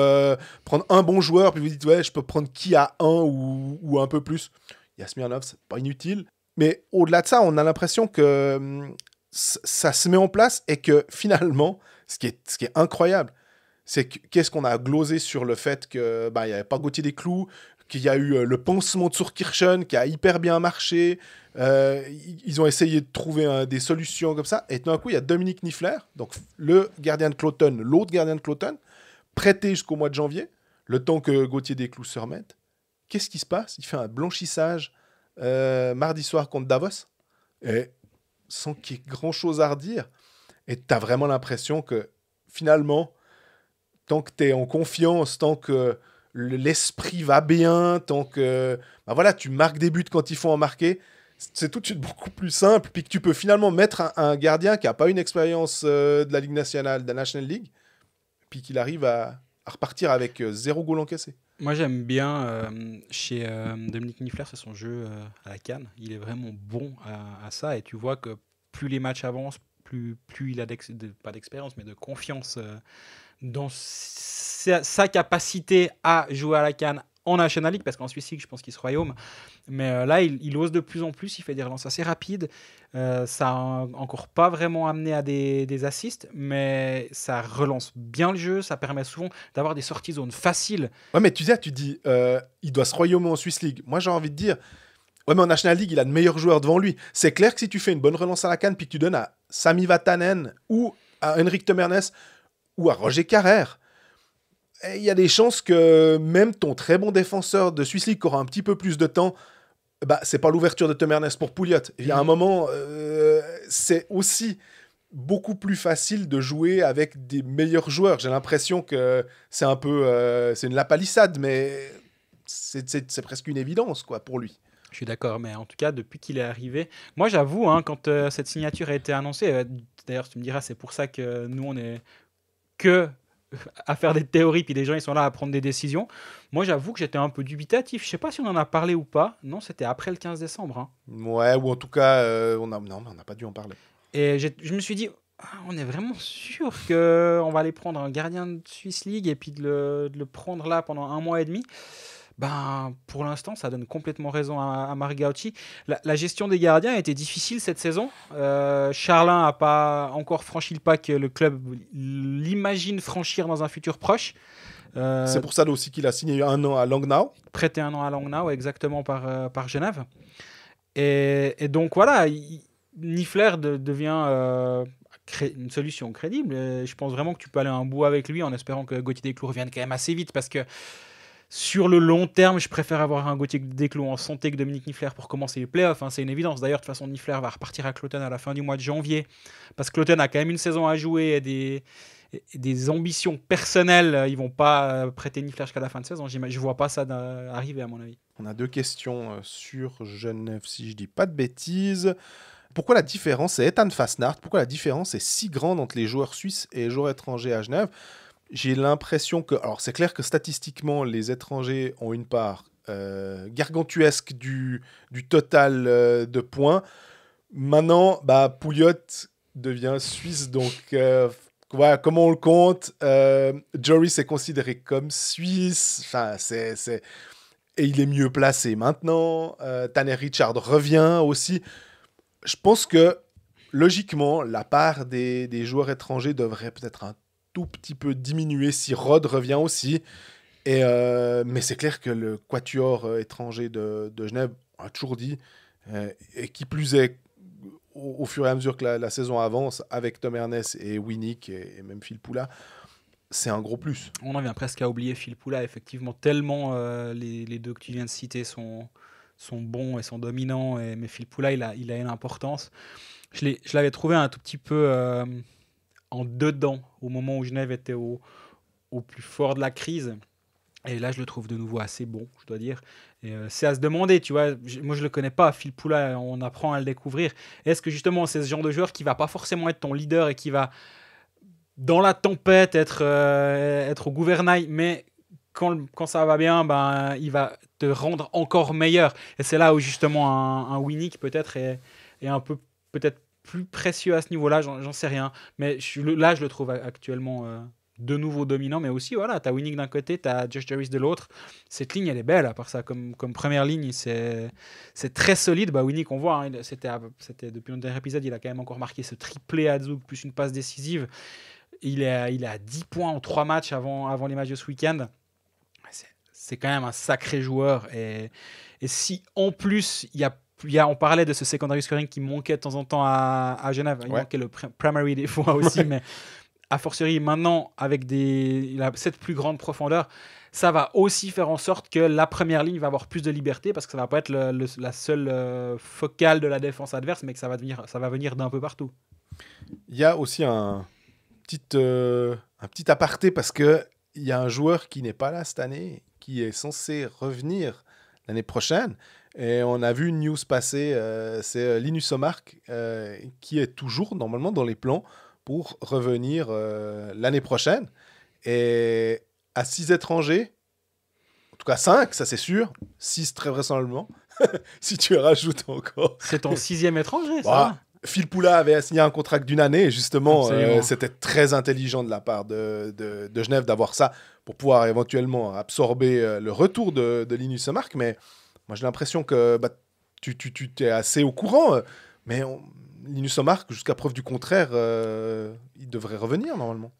prendre un bon joueur, puis vous dites ouais, je peux prendre qui à 1 ou un peu plus. Il y a Smirnovs, c'est pas inutile. Mais au-delà de ça, on a l'impression que ça se met en place et que finalement, ce qui est incroyable, c'est qu'est-ce qu'on a glosé sur le fait qu'il n'y avait pas Gauthier Desclous, qu'il y a eu le pansement de Surkirchen qui a hyper bien marché. Ils ont essayé de trouver des solutions comme ça. Et tout d'un coup, il y a Dominique Niffler, donc le gardien de Cloton, l'autre gardien de Cloton, prêté jusqu'au mois de janvier, le temps que Gauthier Desclous se remette. Qu'est-ce qui se passe? Il fait un blanchissage mardi soir contre Davos. Et sans qu'il y ait grand-chose à redire. Et tu as vraiment l'impression que, finalement, tant que tu es en confiance, tant que l'esprit va bien, tant que voilà, tu marques des buts quand il faut en marquer, c'est tout de suite beaucoup plus simple, puis que tu peux finalement mettre un gardien qui n'a pas une expérience de la Ligue nationale, de la National League, puis qu'il arrive à repartir avec 0 goal encaissé. Moi, j'aime bien chez Dominique Niffler, c'est son jeu à la canne. Il est vraiment bon à ça. Et tu vois que plus les matchs avancent, plus il a pas d'expérience, mais de confiance dans sa capacité à jouer à la canne en National League, parce qu'en Swiss League, je pense qu'il se royaume. Mais là, il ose de plus en plus, il fait des relances assez rapides. Ça n'a encore pas vraiment amené à des assists, mais ça relance bien le jeu, ça permet souvent d'avoir des sorties zones faciles. Ouais, mais tu dis, il doit se royaumer en Swiss League. Moi, j'ai envie de dire, ouais, mais en National League, il a de meilleurs joueurs devant lui. C'est clair que si tu fais une bonne relance à la canne, puis que tu donnes à Sami Vatanen, ou à Henrik Temernes, ou à Roger Carrère, il y a des chances que même ton très bon défenseur de Swiss League qui aura un petit peu plus de temps, c'est pas l'ouverture de Temernes pour Pouliot. Il y a un moment, c'est aussi beaucoup plus facile de jouer avec des meilleurs joueurs. J'ai l'impression que c'est un peu... c'est une lapalissade, mais c'est presque une évidence quoi, pour lui. Je suis d'accord, mais en tout cas, depuis qu'il est arrivé... Moi, j'avoue, quand cette signature a été annoncée, d'ailleurs, tu me diras, c'est pour ça que nous, on est que à faire des théories, puis les gens, ils sont là à prendre des décisions. Moi, j'avoue que j'étais un peu dubitatif. Je sais pas si on en a parlé ou pas. Non, c'était après le 15 décembre. Hein. Ouais, ou en tout cas, on n'a pas dû en parler. Et je me suis dit, on est vraiment sûr qu'on va aller prendre un gardien de Swiss League et puis de le prendre là pendant 1 mois et demi. Pour l'instant, ça donne complètement raison à Marc Gauci. La gestion des gardiens a été difficile cette saison. Charlin n'a pas encore franchi le pas que le club l'imagine franchir dans un futur proche. C'est pour ça aussi qu'il a signé 1 an à Langnau. Prêté 1 an à Langnau, exactement par Genève. Et donc voilà, Niffler devient une solution crédible. Et je pense vraiment que tu peux aller un bout avec lui en espérant que Gauthier Desclous revienne quand même assez vite, parce que sur le long terme, je préfère avoir un Gauthier Desclous en santé que Dominique Niffler pour commencer les playoffs. Hein, c'est une évidence. D'ailleurs, de toute façon, Niffler va repartir à Cloton à la fin du mois de janvier, parce que Cloton a quand même une saison à jouer et des ambitions personnelles. Ils vont pas prêter Niffler jusqu'à la fin de saison. Je vois pas ça arriver, à mon avis. On a 2 questions sur Genève, si je dis pas de bêtises. Pourquoi la différence, c'est Ethan Fasnacht, pourquoi la différence est si grande entre les joueurs suisses et les joueurs étrangers à Genève ? J'ai l'impression que... Alors, c'est clair que statistiquement, les étrangers ont une part gargantuesque du total de points. Maintenant, Pouliot devient suisse, donc... voilà, comment on le compte, Joris est considéré comme suisse. Enfin, et il est mieux placé maintenant. Tanner Richard revient aussi. Je pense que, logiquement, la part des joueurs étrangers devrait peut-être un tout petit peu diminuer si Rod revient aussi. Mais c'est clair que le quatuor étranger de Genève, on a toujours dit, et qui plus est, au fur et à mesure que la saison avance, avec Tom Ernest et Winnick et même Phil Poula, c'est un gros plus. On en vient presque à oublier Phil Poula, effectivement, tellement les deux que tu viens de citer sont bons et sont dominants, mais Phil Poula, il a une importance. Je l'avais trouvé un tout petit peu en dedans au moment où Genève était au plus fort de la crise. Et là, je le trouve de nouveau assez bon, je dois dire. Et c'est à se demander, tu vois. Moi, je le connais pas, Phil Poula, on apprend à le découvrir. Est-ce que justement, c'est ce genre de joueur qui va pas forcément être ton leader et qui va, dans la tempête, être au gouvernail, mais quand ça va bien, il va te rendre encore meilleur. Et c'est là où justement un Winnick peut-être est un peu peut-être plus précieux à ce niveau-là, j'en sais rien. Mais là, je le trouve actuellement de nouveau dominant, mais aussi, voilà, tu as Winnick d'un côté, tu as Josh Jarvis de l'autre. Cette ligne, elle est belle, à part ça, comme première ligne, c'est très solide. Winnick, on voit, hein, c'était depuis notre dernier épisode, il a quand même encore marqué ce triplé à Zug, plus une passe décisive. Il est à 10 points en 3 matchs avant les matchs de ce week-end. C'est quand même un sacré joueur. Et si, en plus, on parlait de ce secondary scoring qui manquait de temps en temps à Genève. Il manquait le primary des fois aussi, mais a fortiori maintenant, avec cette plus grande profondeur, ça va aussi faire en sorte que la première ligne va avoir plus de liberté, parce que ça va pas être la seule focale de la défense adverse, mais que ça va venir d'un peu partout. Il y a aussi un petit aparté, parce qu'il y a un joueur qui n'est pas là cette année, qui est censé revenir l'année prochaine. Et on a vu une news passer, c'est Linus Omark qui est toujours normalement dans les plans pour revenir l'année prochaine. Et à 6 étrangers, en tout cas 5, ça c'est sûr, 6 très vraisemblablement, si tu rajoutes encore. C'est ton 6e étranger, ça Bah, Phil Poula avait signé un contrat d'une année, et justement, Absolument. c'était très intelligent de la part de Genève d'avoir ça pour pouvoir éventuellement absorber le retour de Linus Omark. Mais moi, j'ai l'impression que tu es assez au courant, mais Linus Omark, jusqu'à preuve du contraire, il devrait revenir normalement.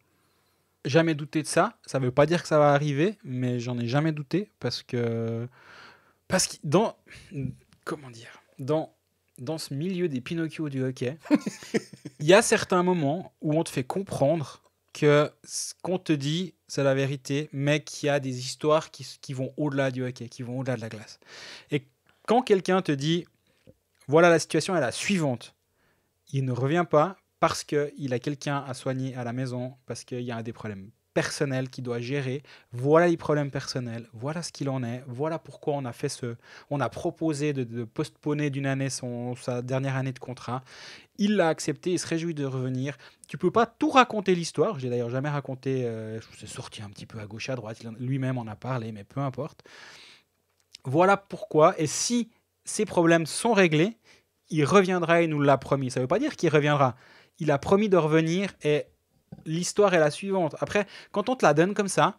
Jamais douté de ça. Ça veut pas dire que ça va arriver, mais j'en ai jamais douté parce que comment dire, dans ce milieu des Pinocchio du hockey, il y a certains moments où on te fait comprendre que ce qu'on te dit, c'est la vérité, mais qu'il y a des histoires qui vont au-delà du hockey, qui vont au-delà de la glace. Et quand quelqu'un te dit, voilà, la situation est la suivante, il ne revient pas parce qu'il a quelqu'un à soigner à la maison, parce qu'il y a des problèmes personnels qu'il doit gérer. Voilà les problèmes personnels, voilà ce qu'il en est, voilà pourquoi on a proposé de postponer d'une année sa dernière année de contrat. Il l'a accepté, il se réjouit de revenir. Tu peux pas tout raconter l'histoire. J'ai d'ailleurs jamais raconté. C'est sorti un petit peu à gauche à droite. Lui-même en a parlé, mais peu importe. Voilà pourquoi. Et si ces problèmes sont réglés, il reviendra. Il nous l'a promis. Ça veut pas dire qu'il reviendra. Il a promis de revenir et l'histoire est la suivante. Après, quand on te la donne comme ça,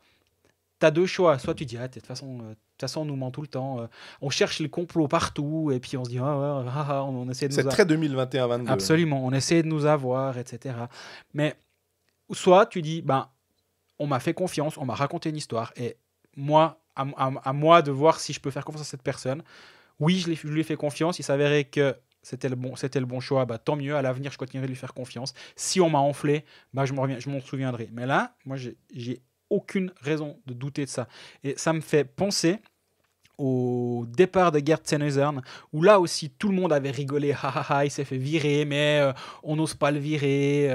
tu as 2 choix. Soit tu dis, de toute façon, on nous ment tout le temps. On cherche le complot partout et puis on se dit, on essaie de C'est nous très 2021-22. Absolument, on essaie de nous avoir, etc. Mais soit tu dis, on m'a fait confiance, on m'a raconté une histoire et moi, à moi de voir si je peux faire confiance à cette personne. Oui, je lui ai fait confiance. Il s'avérait que c'était le bon choix. Tant mieux. À l'avenir, je continuerai de lui faire confiance. Si on m'a enflé, je m'en souviendrai. Mais là, moi, j'ai aucune raison de douter de ça. Et ça me fait penser au départ de Gert Senezern, où là aussi tout le monde avait rigolé, il s'est fait virer, mais on n'ose pas le virer,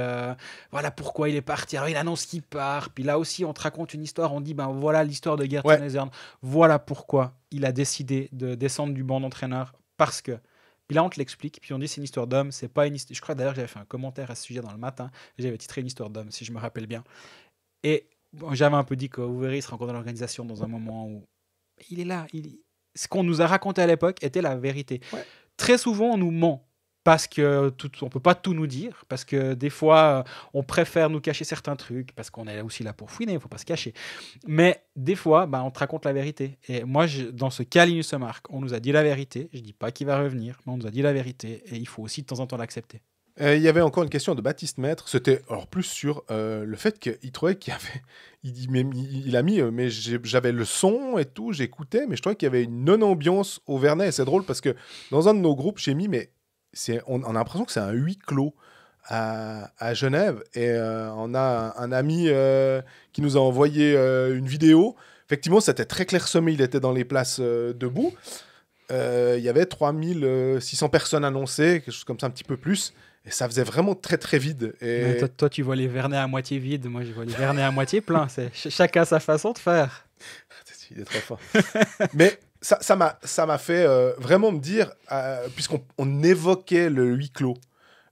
voilà pourquoi il est parti, alors il annonce qu'il part, puis là aussi on te raconte une histoire, on dit voilà l'histoire de Gert Senezern, voilà pourquoi il a décidé de descendre du banc d'entraîneur, parce que, puis là on te l'explique, puis on dit c'est une histoire d'homme, c'est pas une histoire, je crois d'ailleurs j'avais fait un commentaire à ce sujet dans le matin, j'avais titré une histoire d'homme, si je me rappelle bien, et j'avais un peu dit que vous verrez, il sera encore dans l'organisation dans un moment où il est là. Ce qu'on nous a raconté à l'époque était la vérité. Ouais. Très souvent, on nous ment parce qu'on ne peut pas tout nous dire, parce que des fois, on préfère nous cacher certains trucs, parce qu'on est aussi là pour fouiner, il ne faut pas se cacher. Mais des fois, on te raconte la vérité. Et moi, dans ce cas, Linus Omark, on nous a dit la vérité. Je ne dis pas qu'il va revenir, mais on nous a dit la vérité. Et il faut aussi de temps en temps l'accepter. Il y avait encore une question de Baptiste Maître. C'était alors plus sur le fait qu'il trouvait qu'il y avait. Il a mis, mais j'avais le son et tout, j'écoutais, mais je trouvais qu'il y avait une non-ambiance au Vernet. Et c'est drôle parce que dans un de nos groupes, j'ai mis, mais on a l'impression que c'est un huis clos à Genève. Et on a un ami qui nous a envoyé une vidéo. Effectivement, c'était très clairsemé, il était dans les places debout. Il y avait 3600 personnes annoncées, quelque chose comme ça, un petit peu plus. Et ça faisait vraiment très très vide. Et... Toi, tu vois les Vernets à moitié vides, moi je vois les Vernets à moitié pleins. Chacun sa façon de faire. Il est trop fort. Mais ça m'a fait vraiment me dire, puisqu'on évoquait le huis clos,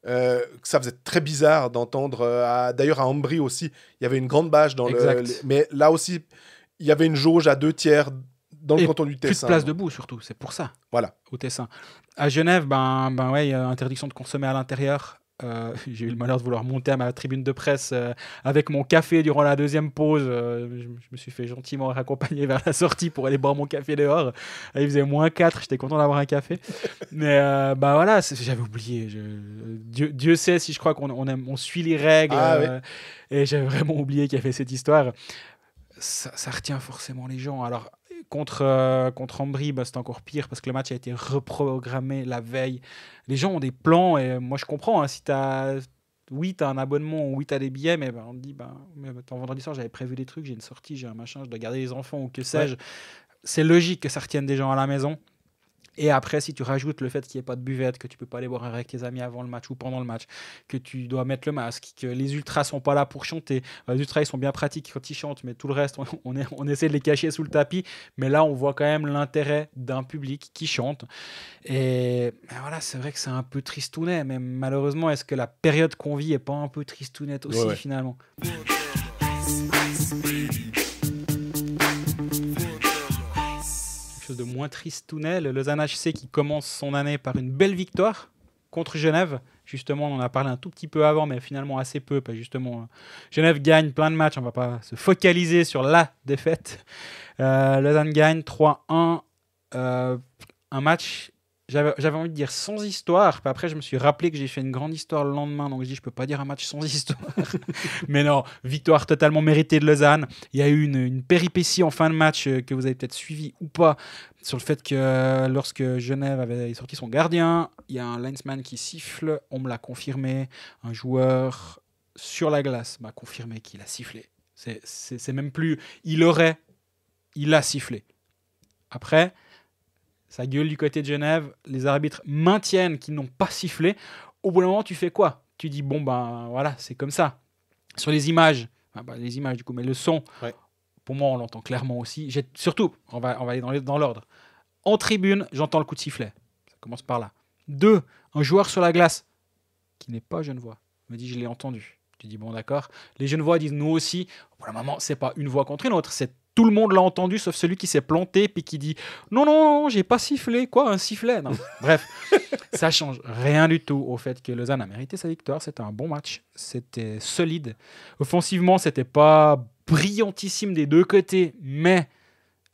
que ça faisait très bizarre d'entendre. D'ailleurs, à Ambry aussi, il y avait une grande bâche dans mais là aussi, il y avait une jauge à 2/3 dans le canton du Tessin. Plus de place debout, surtout, c'est pour ça. Voilà. Au Tessin. À Genève, il y a interdiction de consommer à l'intérieur. J'ai eu le malheur de vouloir monter à ma tribune de presse avec mon café durant la deuxième pause. Je me suis fait gentiment raccompagner vers la sortie pour aller boire mon café dehors. Il faisait -4, j'étais content d'avoir un café. Mais voilà, j'avais oublié. Dieu sait si je crois qu'on suit les règles. Et j'avais vraiment oublié qu'il y avait cette histoire. Ça retient forcément les gens. Alors, contre Ambry, c'est encore pire parce que le match a été reprogrammé la veille. Les gens ont des plans et moi je comprends. Si tu as un abonnement ou tu as des billets, mais on te dit vendredi soir j'avais prévu des trucs, j'ai une sortie, j'ai un machin, je dois garder les enfants ou que sais-je. C'est logique que ça retienne des gens à la maison. Et après, si tu rajoutes le fait qu'il n'y ait pas de buvette, que tu peux pas aller boire avec tes amis avant le match ou pendant le match, que tu dois mettre le masque, que les ultras sont pas là pour chanter. Les ultras, ils sont bien pratiques quand ils chantent, mais tout le reste, on essaie de les cacher sous le tapis. Mais là, on voit quand même l'intérêt d'un public qui chante. Et voilà, c'est vrai que c'est un peu tristounet, mais malheureusement, est-ce que la période qu'on vit est pas un peu tristounette aussi, Ouais. finalement? Quelque chose de moins tristounet, le Lausanne HC qui commence son année par une belle victoire contre Genève. Justement, on en a parlé un tout petit peu avant, mais finalement assez peu. Parce que justement, Genève gagne plein de matchs. On ne va pas se focaliser sur la défaite. Lausanne gagne 3-1. Un match, j'avais envie de dire sans histoire. Puis après, je me suis rappelé que j'ai fait une grande histoire le lendemain. Donc je dis, je ne peux pas dire un match sans histoire. Mais non, victoire totalement méritée de Lausanne. Il y a eu une péripétie en fin de match que vous avez peut-être suivi ou pas, sur le fait que lorsque Genève avait sorti son gardien, il y a un linesman qui siffle, on me l'a confirmé, un joueur sur la glace m'a confirmé qu'il a sifflé. C'est même plus il a sifflé. Après, ça gueule du côté de Genève, les arbitres maintiennent qu'ils n'ont pas sifflé. Au bout d'un moment, tu fais quoi? Tu dis bon ben voilà, c'est comme ça. Sur les images, les images du coup, mais le son, Ouais. pour moi on l'entend clairement aussi. Surtout, on va aller dans l'ordre. En tribune, j'entends le coup de sifflet. Ça commence par là. 2, un joueur sur la glace qui n'est pas genevois me dit je l'ai entendu. Tu dis bon d'accord. Les genevois disent nous aussi. Pour le moment, c'est pas une voix contre une autre, c'est tout le monde l'a entendu sauf celui qui s'est planté puis qui dit non, j'ai pas sifflé. Quoi, un sifflet? Non. Bref, ça change rien du tout au fait que Lausanne a mérité sa victoire. C'était un bon match, c'était solide. Offensivement, c'était pas brillantissime des deux côtés, mais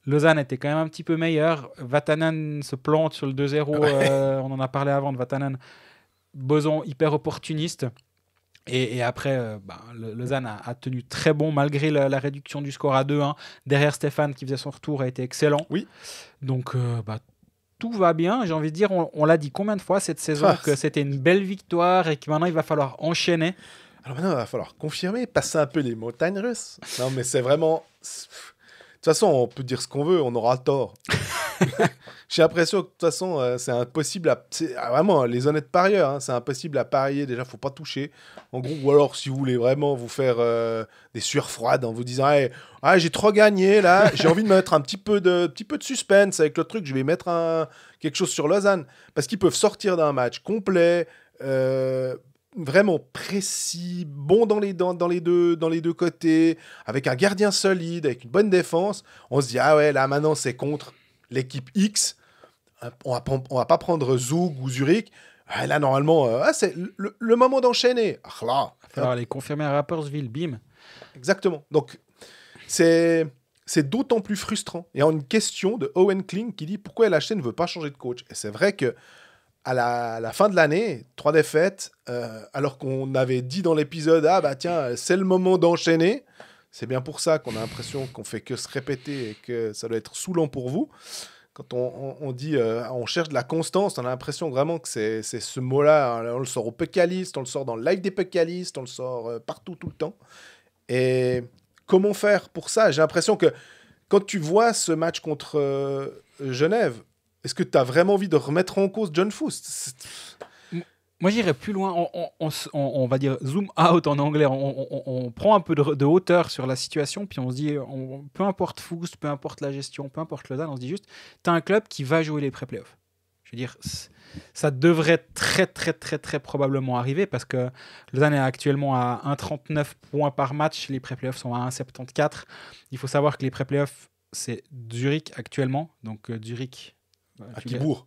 Lausanne était quand même un petit peu meilleur. Vatanen se plante sur le 2-0. On en a parlé avant de Vatanen. Boson hyper opportuniste. Et après, Lausanne a tenu très bon malgré la réduction du score à 2-1. Derrière, Stéphane, qui faisait son retour, a été excellent. Oui. Donc, tout va bien. J'ai envie de dire, on l'a dit combien de fois cette saison que c'était une belle victoire et que maintenant, il va falloir enchaîner. Alors maintenant, il va falloir confirmer, passer un peu les montagnes russes. Non, mais c'est vraiment... De toute façon, on peut dire ce qu'on veut, on aura tort. J'ai l'impression que de toute façon, c'est impossible à... Vraiment, les honnêtes parieurs, hein, c'est impossible à parier. Déjà, faut pas toucher. En gros, ou alors, si vous voulez vraiment vous faire des sueurs froides en vous disant hey, j'ai trop gagné, là, j'ai envie de mettre un petit peu de suspense avec le truc, je vais mettre quelque chose sur Lausanne. Parce qu'ils peuvent sortir d'un match complet, vraiment précis, bon dans les deux côtés, avec un gardien solide, avec une bonne défense. On se dit, ah ouais, là, maintenant, c'est contre l'équipe X. On va pas prendre Zug ou Zurich. Là, normalement, c'est le moment d'enchaîner. Il va falloir aller confirmer à Rapperswil, bim. Exactement. Donc, c'est d'autant plus frustrant. Il y a une question de Owen Kling qui dit pourquoi LHC ne veut pas changer de coach. Et c'est vrai que à la fin de l'année, 3 défaites, alors qu'on avait dit dans l'épisode tiens, c'est le moment d'enchaîner. C'est bien pour ça qu'on a l'impression qu'on fait que se répéter et que ça doit être saoulant pour vous. Quand on dit on cherche de la constance, on a l'impression vraiment que c'est ce mot-là. On le sort au Puckalist, on le sort dans le live des Puckalistes, on le sort partout, tout le temps. Et comment faire pour ça? J'ai l'impression que quand tu vois ce match contre Genève, est-ce que tu as vraiment envie de remettre en cause John Foust? Moi, j'irais plus loin. On va dire zoom out en anglais. On prend un peu de hauteur sur la situation, puis on se dit, peu importe Foust, peu importe la gestion, peu importe Lausanne, on se dit juste, tu as un club qui va jouer les pré-playoffs. Je veux dire, ça devrait très, très, très, très probablement arriver parce que Lausanne est actuellement à 1,39 points par match. Les pré-playoffs sont à 1,74. Il faut savoir que les pré-playoffs, c'est Zurich actuellement. Donc, Zurich...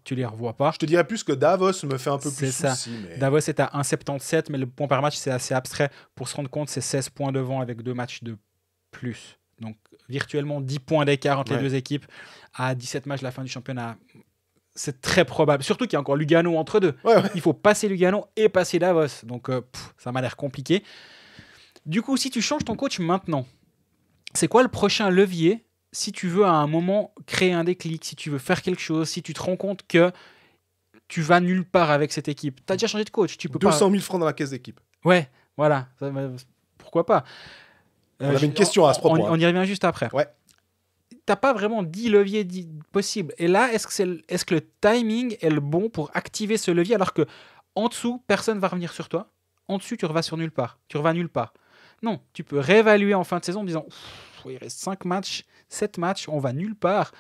Tu les revois pas. Je te dirais plus que Davos me fait un peu plus ça. souci. Mais... Davos est à 1,77, mais le point par match, c'est assez abstrait. Pour se rendre compte, c'est 16 points devant avec 2 matchs de plus. Donc, virtuellement 10 points d'écart entre les deux équipes. À 17 matchs, la fin du championnat, c'est très probable. Surtout qu'il y a encore Lugano entre deux. Ouais. Il faut passer Lugano et passer Davos. Donc, ça m'a l'air compliqué. Du coup, si tu changes ton coach maintenant, c'est quoi le prochain levier si tu veux à un moment créer un déclic, si tu veux faire quelque chose, si tu te rends compte que tu vas nulle part avec cette équipe? Tu as déjà changé de coach, tu peux 200 000 francs dans la caisse d'équipe. Ouais, voilà. Pourquoi pas? On avait une question à ce propos. On y revient juste après. Ouais. t'as pas vraiment 10 leviers possibles. Et là, est-ce que le timing est le bon pour activer ce levier alors que en dessous, personne va revenir sur toi. En dessus, tu revas nulle part. Non, tu peux réévaluer en fin de saison en disant il reste 5 matchs, 7 matchs, on va nulle part.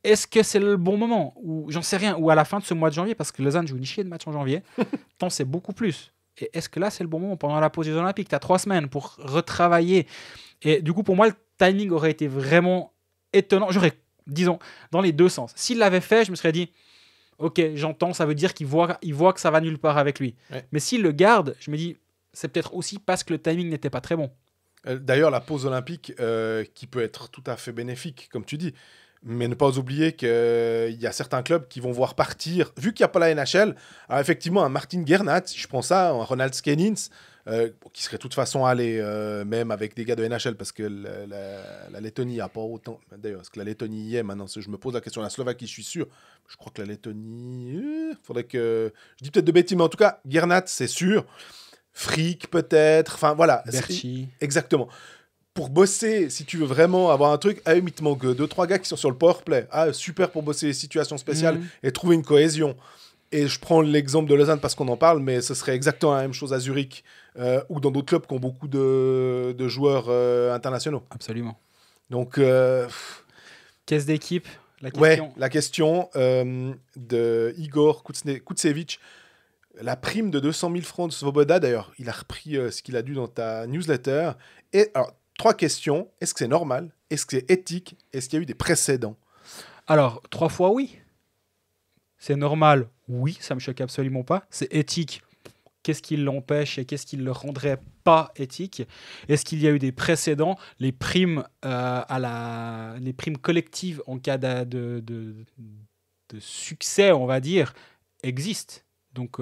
Est-ce que c'est le bon moment? Ou j'en sais rien. Ou à la fin de ce mois de janvier, parce que Lausanne joue une chier de matchs en janvier, t'en sais beaucoup plus. Et est-ce que là, c'est le bon moment? Pendant la pause des Olympiques, tu as 3 semaines pour retravailler. Et du coup, pour moi, le timing aurait été vraiment étonnant. Disons, dans les deux sens. S'il l'avait fait, je me serais dit, ok, j'entends, ça veut dire qu'il voit que ça va nulle part avec lui. Ouais. Mais s'il le garde, je me dis, c'est peut-être aussi parce que le timing n'était pas très bon. D'ailleurs, la pause olympique, qui peut être tout à fait bénéfique, comme tu dis, mais ne pas oublier qu'il y a certains clubs qui vont voir partir, vu qu'il n'y a pas la NHL, alors effectivement, un Martin Gernat, je prends ça, un Ronald Skenins, qui serait de toute façon allé, même avec des gars de NHL, parce que la Lettonie n'a pas autant... D'ailleurs, est-ce que la Lettonie y est maintenant? Je me pose la question. La Slovaquie, je suis sûr. Je crois que la Lettonie... faudrait que... Je dis peut-être de bêtises, mais en tout cas, Gernat, c'est sûr. Frick, peut-être. Enfin, voilà. Berchi. Exactement. Pour bosser, si tu veux vraiment avoir un truc, il te manque 2-3 gars qui sont sur le powerplay. Super pour bosser les situations spéciales et trouver une cohésion. Et je prends l'exemple de Lausanne parce qu'on en parle, mais ce serait exactement la même chose à Zurich ou dans d'autres clubs qui ont beaucoup de joueurs internationaux. Absolument. Donc, Caisse d'équipe, la question. ouais, la question de Igor Kutsevich. La prime de 200 000 francs de Svoboda, d'ailleurs, il a repris ce qu'il a dû dans ta newsletter. Et alors, 3 questions. Est-ce que c'est normal? Est-ce que c'est éthique? Est-ce qu'il y a eu des précédents? Alors, 3 fois oui. C'est normal? Oui, ça me choque absolument pas. C'est éthique? Qu'est-ce qui l'empêche et qu'est-ce qui le rendrait pas éthique? Est-ce qu'il y a eu des précédents? Les primes, les primes collectives en cas de succès, on va dire, existent. Donc,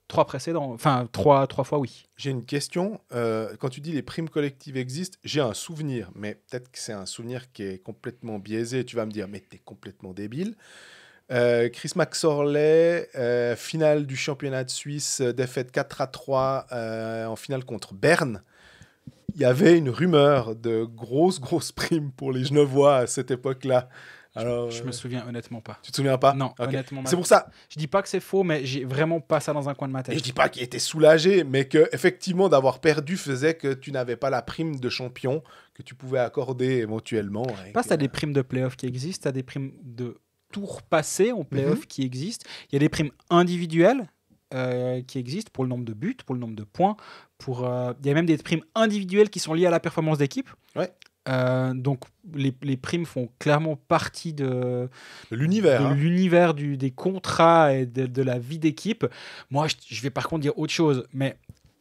3 précédents, enfin 3 fois oui. J'ai une question. Quand tu dis les primes collectives existent, j'ai un souvenir, mais peut-être que c'est un souvenir qui est complètement biaisé. Tu vas me dire, mais t'es complètement débile. Chris McSorley, finale du championnat de Suisse, défaite 4-3 en finale contre Berne. Il y avait une rumeur de grosses primes pour les Genevois à cette époque-là. Alors, je me souviens honnêtement pas. Tu te souviens pas? Non, okay. Honnêtement. C'est pour ça. Je dis pas que c'est faux, mais j'ai vraiment pas ça dans un coin de ma tête. Et je dis pas qu'il était soulagé, mais que effectivement d'avoir perdu faisait que tu n'avais pas la prime de champion que tu pouvais accorder éventuellement. Parce que t'as des primes de play-off qui existent, t'as des primes de tour passé en play-off qui existent. Il y a des primes individuelles qui existent pour le nombre de buts, pour le nombre de points. Il y a même des primes individuelles qui sont liées à la performance d'équipe. Ouais. Donc les primes font clairement partie de l'univers, l'univers des contrats et de la vie d'équipe. Moi, je vais par contre dire autre chose, mais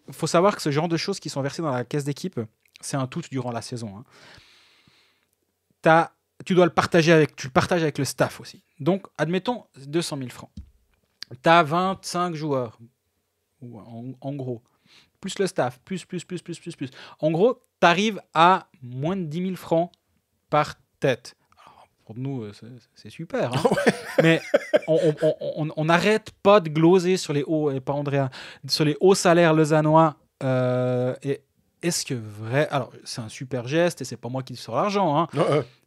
il faut savoir que ce genre de choses qui sont versées dans la caisse d'équipe, c'est un tout durant la saison. Tu le partages avec le staff aussi. Donc, admettons 200 000 francs. Tu as 25 joueurs, en gros. Plus le staff, plus. En gros, tu arrives à moins de 10 000 francs par tête. Alors, pour nous, c'est super. Mais on n'arrête pas de gloser sur les hauts, et pas Andrea, sur les hauts salaires lausannois. Et est-ce que vrai... Alors, c'est un super geste et c'est pas moi qui sors l'argent.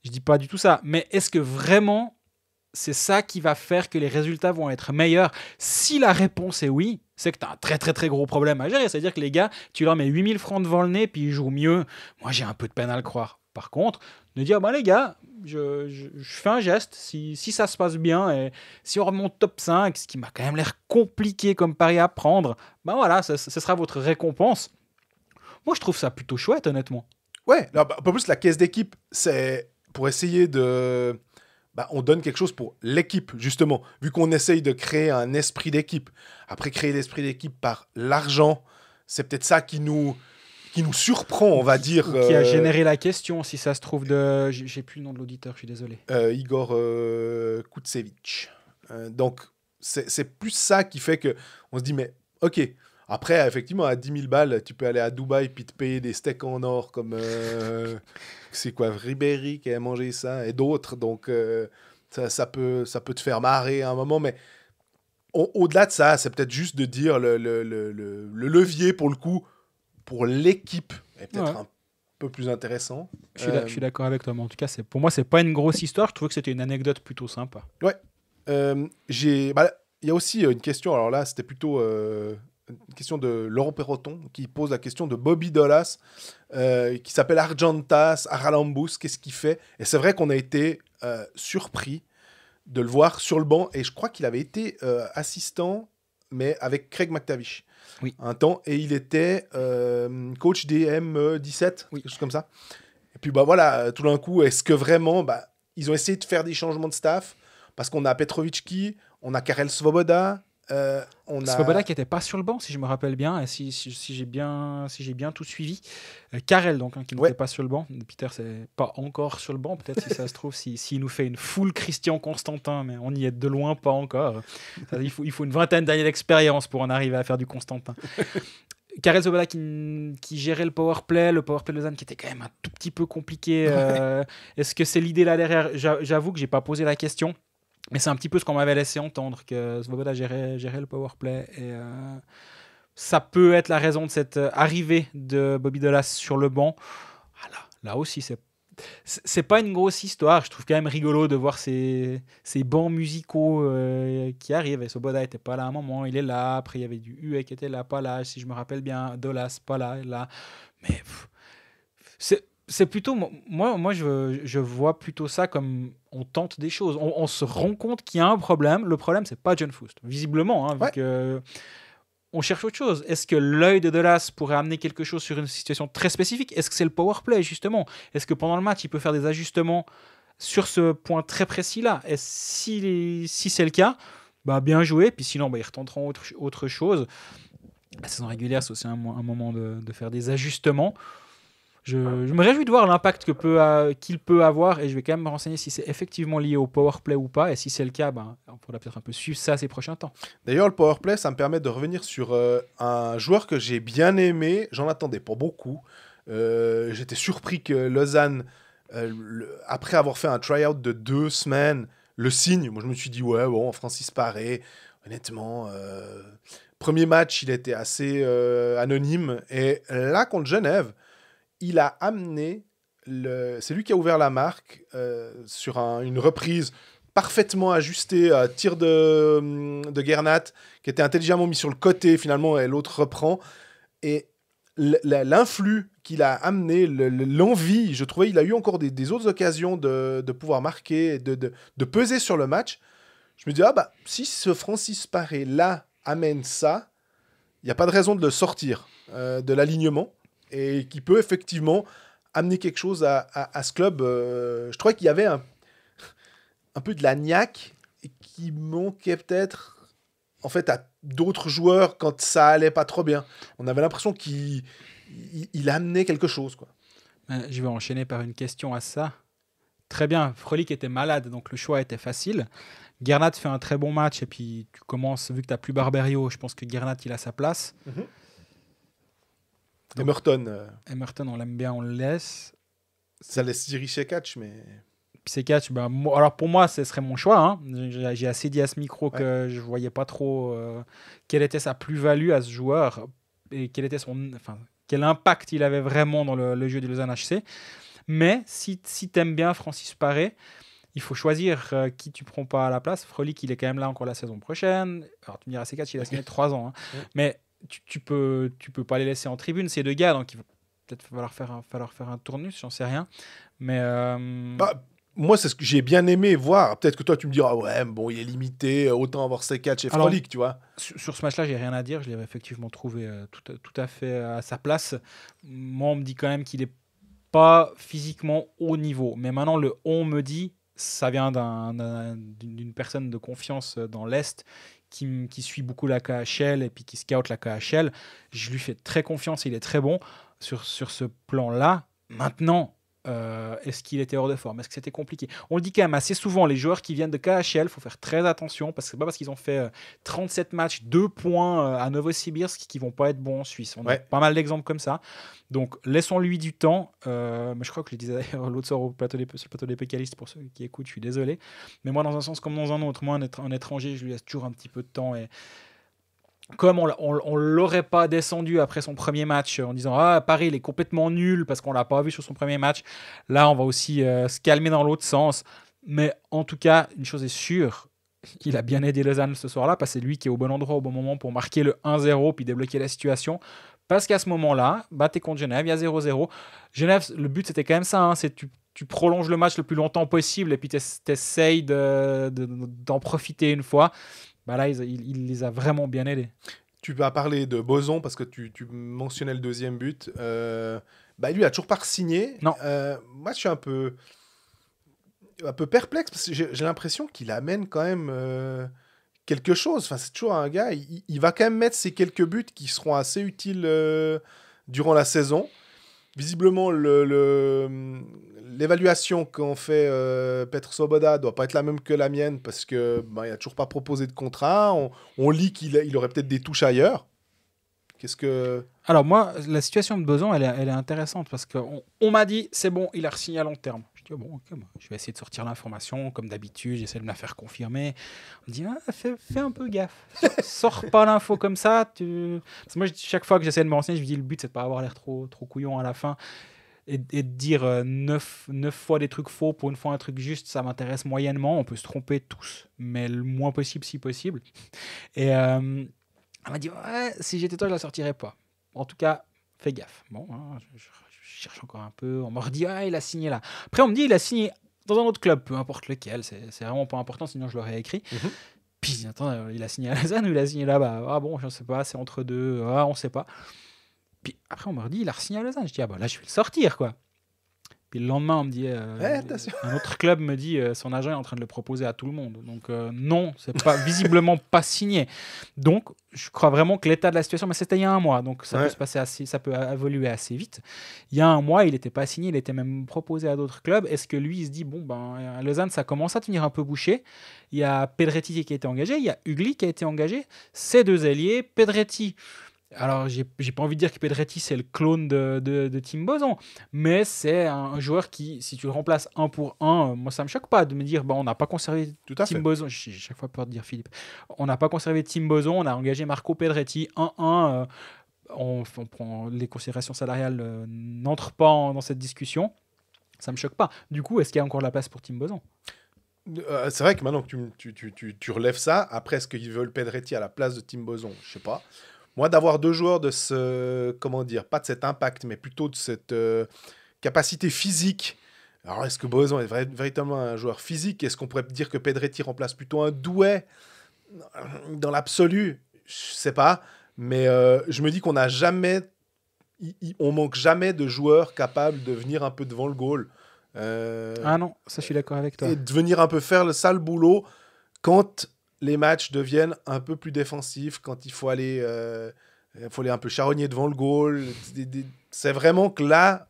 Je dis pas du tout ça. Mais est-ce que vraiment, c'est ça qui va faire que les résultats vont être meilleurs? Si la réponse est oui, c'est que tu as un très très très gros problème à gérer. C'est-à-dire que les gars, tu leur mets 8 000 francs devant le nez puis ils jouent mieux. Moi, j'ai un peu de peine à le croire. Par contre, de dire, les gars, je fais un geste. Si ça se passe bien et si on remonte top 5, ce qui m'a quand même l'air compliqué comme pari à prendre, voilà, ce sera votre récompense. Moi, je trouve ça plutôt chouette, honnêtement. Ouais, un peu plus la caisse d'équipe, c'est pour essayer de... on donne quelque chose pour l'équipe, justement, vu qu'on essaye de créer un esprit d'équipe. Après, créer l'esprit d'équipe par l'argent, c'est peut-être ça qui nous surprend, on va dire. Qui a généré la question, si ça se trouve, de... J'ai plus le nom de l'auditeur, je suis désolé. Igor Kutsevich. Donc, c'est plus ça qui fait qu'on se dit, mais ok... Après, effectivement, à 10 000 balles, tu peux aller à Dubaï puis te payer des steaks en or comme... c'est quoi, Ribéry qui a mangé ça et d'autres. Donc, ça peut te faire marrer à un moment. Mais au-delà de ça, c'est peut-être juste de dire le levier, pour le coup, pour l'équipe, est peut-être un peu plus intéressant. Je suis d'accord avec toi, mais en tout cas, pour moi, c'est pas une grosse histoire. Je trouve que c'était une anecdote plutôt sympa. Ouais. Il y a aussi une question, alors là, c'était plutôt une question de Laurent Perroton qui pose la question de Bobby Dolas, qui s'appelle Argentas, Aralambus, qu'est-ce qu'il fait? Et c'est vrai qu'on a été surpris de le voir sur le banc, et je crois qu'il avait été assistant, mais avec Craig McTavish. Oui. Un temps, et il était coach DM 17, Oui. quelque chose comme ça. Et puis voilà, tout d'un coup, est-ce que vraiment ils ont essayé de faire des changements de staff parce qu'on a Petrovicki, on a Karel Svoboda, on a Svoboda qui n'était pas sur le banc, si je me rappelle bien, et si j'ai bien tout suivi. Karel, donc, qui n'était pas sur le banc. Peter, c'est pas encore sur le banc, peut-être si ça se trouve, s'il nous fait une full Christian Constantin, mais on y est de loin pas encore. Il faut une vingtaine d'années d'expérience pour en arriver à faire du Constantin. Karel Svoboda qui gérait le powerplay de Lausanne qui était quand même un tout petit peu compliqué. Est-ce que c'est l'idée là derrière? J'avoue que j'ai pas posé la question. Mais c'est un petit peu ce qu'on m'avait laissé entendre, que Svoboda gérait le powerplay. Et ça peut être la raison de cette arrivée de Bobby Dolas sur le banc. Voilà. Là aussi, c'est pas une grosse histoire. Je trouve quand même rigolo de voir ces bancs musicaux qui arrivent. Et Svoboda n'était pas là à un moment, il est là. Après, il y avait du Hue qui était là, pas là. Si je me rappelle bien, Dolas, pas là, là. Mais c'est plutôt... Moi je vois plutôt ça comme on tente des choses. On se rend compte qu'il y a un problème. Le problème, c'est pas John Foust. Visiblement, vu que on cherche autre chose. Est-ce que l'œil de Dolas pourrait amener quelque chose sur une situation très spécifique? Est-ce que c'est le power play, justement? Est-ce que pendant le match, il peut faire des ajustements sur ce point très précis-là? Et si c'est le cas, bien joué. Puis sinon, ils retenteront autre chose. La saison régulière, c'est aussi un moment de faire des ajustements. Je me réjouis de voir l'impact qu'il peut avoir, et je vais quand même me renseigner si c'est effectivement lié au powerplay ou pas, et si c'est le cas, on pourra peut-être un peu suivre ça ces prochains temps. D'ailleurs, le powerplay, ça me permet de revenir sur un joueur que j'ai bien aimé, j'en attendais pas beaucoup. J'étais surpris que Lausanne, après avoir fait un try-out de 2 semaines, le signe. Moi, je me suis dit, Francis Paré, honnêtement, premier match, il était assez anonyme, et là, contre Genève, il a amené, c'est lui qui a ouvert la marque sur une reprise parfaitement ajustée, tir de Gernat, qui était intelligemment mis sur le côté finalement, et l'autre reprend. Et l'influx qu'il a amené, l'envie, je trouvais, il a eu encore des autres occasions de pouvoir marquer, de peser sur le match. Je me dis, si ce Francis Paré-là amène ça, il n'y a pas de raison de le sortir de l'alignement. Et qui peut effectivement amener quelque chose à ce club. Je trouvais qu'il y avait un peu de la niaque et qui manquait peut-être en fait à d'autres joueurs quand ça allait pas trop bien. On avait l'impression qu'il amenait quelque chose, quoi. Je vais enchaîner par une question à ça. Très bien, Frolic était malade, donc le choix était facile. Gernat fait un très bon match, et puis tu commences, vu que tu n'as plus Barberio, je pense que Gernat, il a sa place. Mm-hmm. Emerton, on l'aime bien, on le laisse. Ça laisse Ziri Sekac, mais... Sekac, alors pour moi, ce serait mon choix. Hein. J'ai assez dit à ce micro que je ne voyais pas trop quelle était sa plus-value à ce joueur et quel impact il avait vraiment dans le jeu du Lausanne HC. Mais si tu aimes bien Francis Paré, il faut choisir qui tu prends pas à la place. Frolic, il est quand même là encore la saison prochaine. Alors tu me diras, Sekac, il a signé 3 ans. Hein. Mais tu peux pas les laisser en tribune, ces deux gars, donc il va peut-être falloir faire un tournus, j'en sais rien. Mais moi, c'est ce que j'ai bien aimé voir. Peut-être que toi, tu me diras, il est limité, autant avoir Sekac et Frolic, tu vois. Sur ce match-là, j'ai rien à dire. Je l'ai effectivement trouvé tout à fait à sa place. Moi, on me dit quand même qu'il est pas physiquement haut niveau. Mais maintenant, le on me dit, ça vient d'une personne de confiance dans l'Est qui suit beaucoup la KHL et puis qui scout la KHL. Je lui fais très confiance, il est très bon sur ce plan-là. Maintenant, est-ce qu'il était hors de forme? Est-ce que c'était compliqué? On le dit quand même assez souvent, les joueurs qui viennent de KHL, il faut faire très attention, parce que c'est pas parce qu'ils ont fait 37 matchs, 2 points à Novosibirsk qu'ils vont pas être bons en Suisse. On a pas mal d'exemples comme ça. Donc, laissons-lui du temps. Mais je crois que je le disais d'ailleurs l'autre soir sur le plateau des pécalistes, pour ceux qui écoutent, je suis désolé. Mais moi, dans un sens comme dans un autre, moi, un étranger, je lui laisse toujours un petit peu de temps. Et comme on l'aurait pas descendu après son premier match en disant ah Paris il est complètement nul parce qu'on l'a pas vu sur son premier match, là on va aussi se calmer dans l'autre sens. Mais en tout cas, une chose est sûre, il a bien aidé Lausanne ce soir-là parce que c'est lui qui est au bon endroit au bon moment pour marquer le 1-0 puis débloquer la situation. Parce qu'à ce moment-là, t'es contre Genève, il y a 0-0. Genève, le but c'était quand même ça, hein, c'est tu prolonges le match le plus longtemps possible et puis tu essayes d'en profiter une fois. Là, il les a vraiment bien aidés. Tu vas parler de Boson parce que tu mentionnais le deuxième but. Lui a toujours pas signé. Non. Moi, je suis un peu perplexe parce que j'ai l'impression qu'il amène quand même quelque chose. Enfin, c'est toujours un gars, il va quand même mettre ces quelques buts qui seront assez utiles durant la saison. Visiblement, l'évaluation qu'en fait Petr Svoboda doit pas être la même que la mienne parce que il a toujours pas proposé de contrat. On lit qu'il aurait peut-être des touches ailleurs. Qu'est-ce que... Alors moi, la situation de Boson, elle est intéressante parce qu'on m'a dit c'est bon, il a re-signé à long terme. Je dis bon, ok, je vais essayer de sortir l'information comme d'habitude, j'essaie de me la faire confirmer. On me dit fais un peu gaffe, sors pas l'info comme ça. Parce que moi, chaque fois que j'essaie de me renseigner, je me dis le but c'est de pas avoir l'air trop couillon à la fin et de dire 9 fois des trucs faux pour une fois un truc juste, ça m'intéresse moyennement. On peut se tromper tous, mais le moins possible si possible. Et elle m'a dit ouais, si j'étais toi, je la sortirais pas. En tout cas, fais gaffe. Bon, hein, je cherche encore un peu. On m'a redit il a signé là. Après, on me dit il a signé dans un autre club, peu importe lequel. C'est vraiment pas important, sinon je l'aurais écrit. Mm-hmm. Puis attends, il a signé à Lausanne ou il a signé là-bas? Ah bon, je sais pas, c'est entre deux. Ah, on sait pas. Puis après, on m'a redit il a signé à Lausanne. Je dis là, je vais le sortir quoi. Puis le lendemain, on me dit un autre club me dit son agent est en train de le proposer à tout le monde. Donc non, c'est pas visiblement pas signé. Donc je crois vraiment que l'état de la situation, mais c'était il y a un mois, donc ça peut se passer ça peut évoluer assez vite. Il y a un mois, il n'était pas signé, il était même proposé à d'autres clubs. Est-ce que lui il se dit à Lausanne ça commence à devenir un peu bouché. Il y a Pedretti qui a été engagé, il y a Ugly qui a été engagé. Ces deux ailiers, Pedretti. Alors, j'ai pas envie de dire que Pedretti, c'est le clone de Tim Boson, mais c'est un joueur qui, si tu le remplaces 1 pour 1, moi, ça me choque pas de me dire, on n'a pas conservé Tim Boson. J'ai chaque fois peur de dire Philippe. On n'a pas conservé Tim Boson, on a engagé Marco Pedretti 1-1. On prend les considérations salariales n'entrent pas dans cette discussion. Ça me choque pas. Du coup, est-ce qu'il y a encore de la place pour Tim Boson? C'est vrai que maintenant que tu relèves ça, après, est-ce qu'ils veulent Pedretti à la place de Tim Boson? Je sais pas. Moi, d'avoir deux joueurs de ce, comment dire, pas de cet impact, mais plutôt de cette capacité physique. Alors, est-ce que Boson est véritablement un joueur physique? Est-ce qu'on pourrait dire que Pedretti remplace plutôt un Douai? Dans l'absolu, je sais pas. Mais je me dis qu'on n'a jamais, on manque jamais de joueurs capables de venir un peu devant le goal. Ah non, ça je suis d'accord avec toi. Et de venir un peu faire le sale boulot quand les matchs deviennent un peu plus défensifs, quand il faut aller un peu charogner devant le goal. C'est vraiment que là,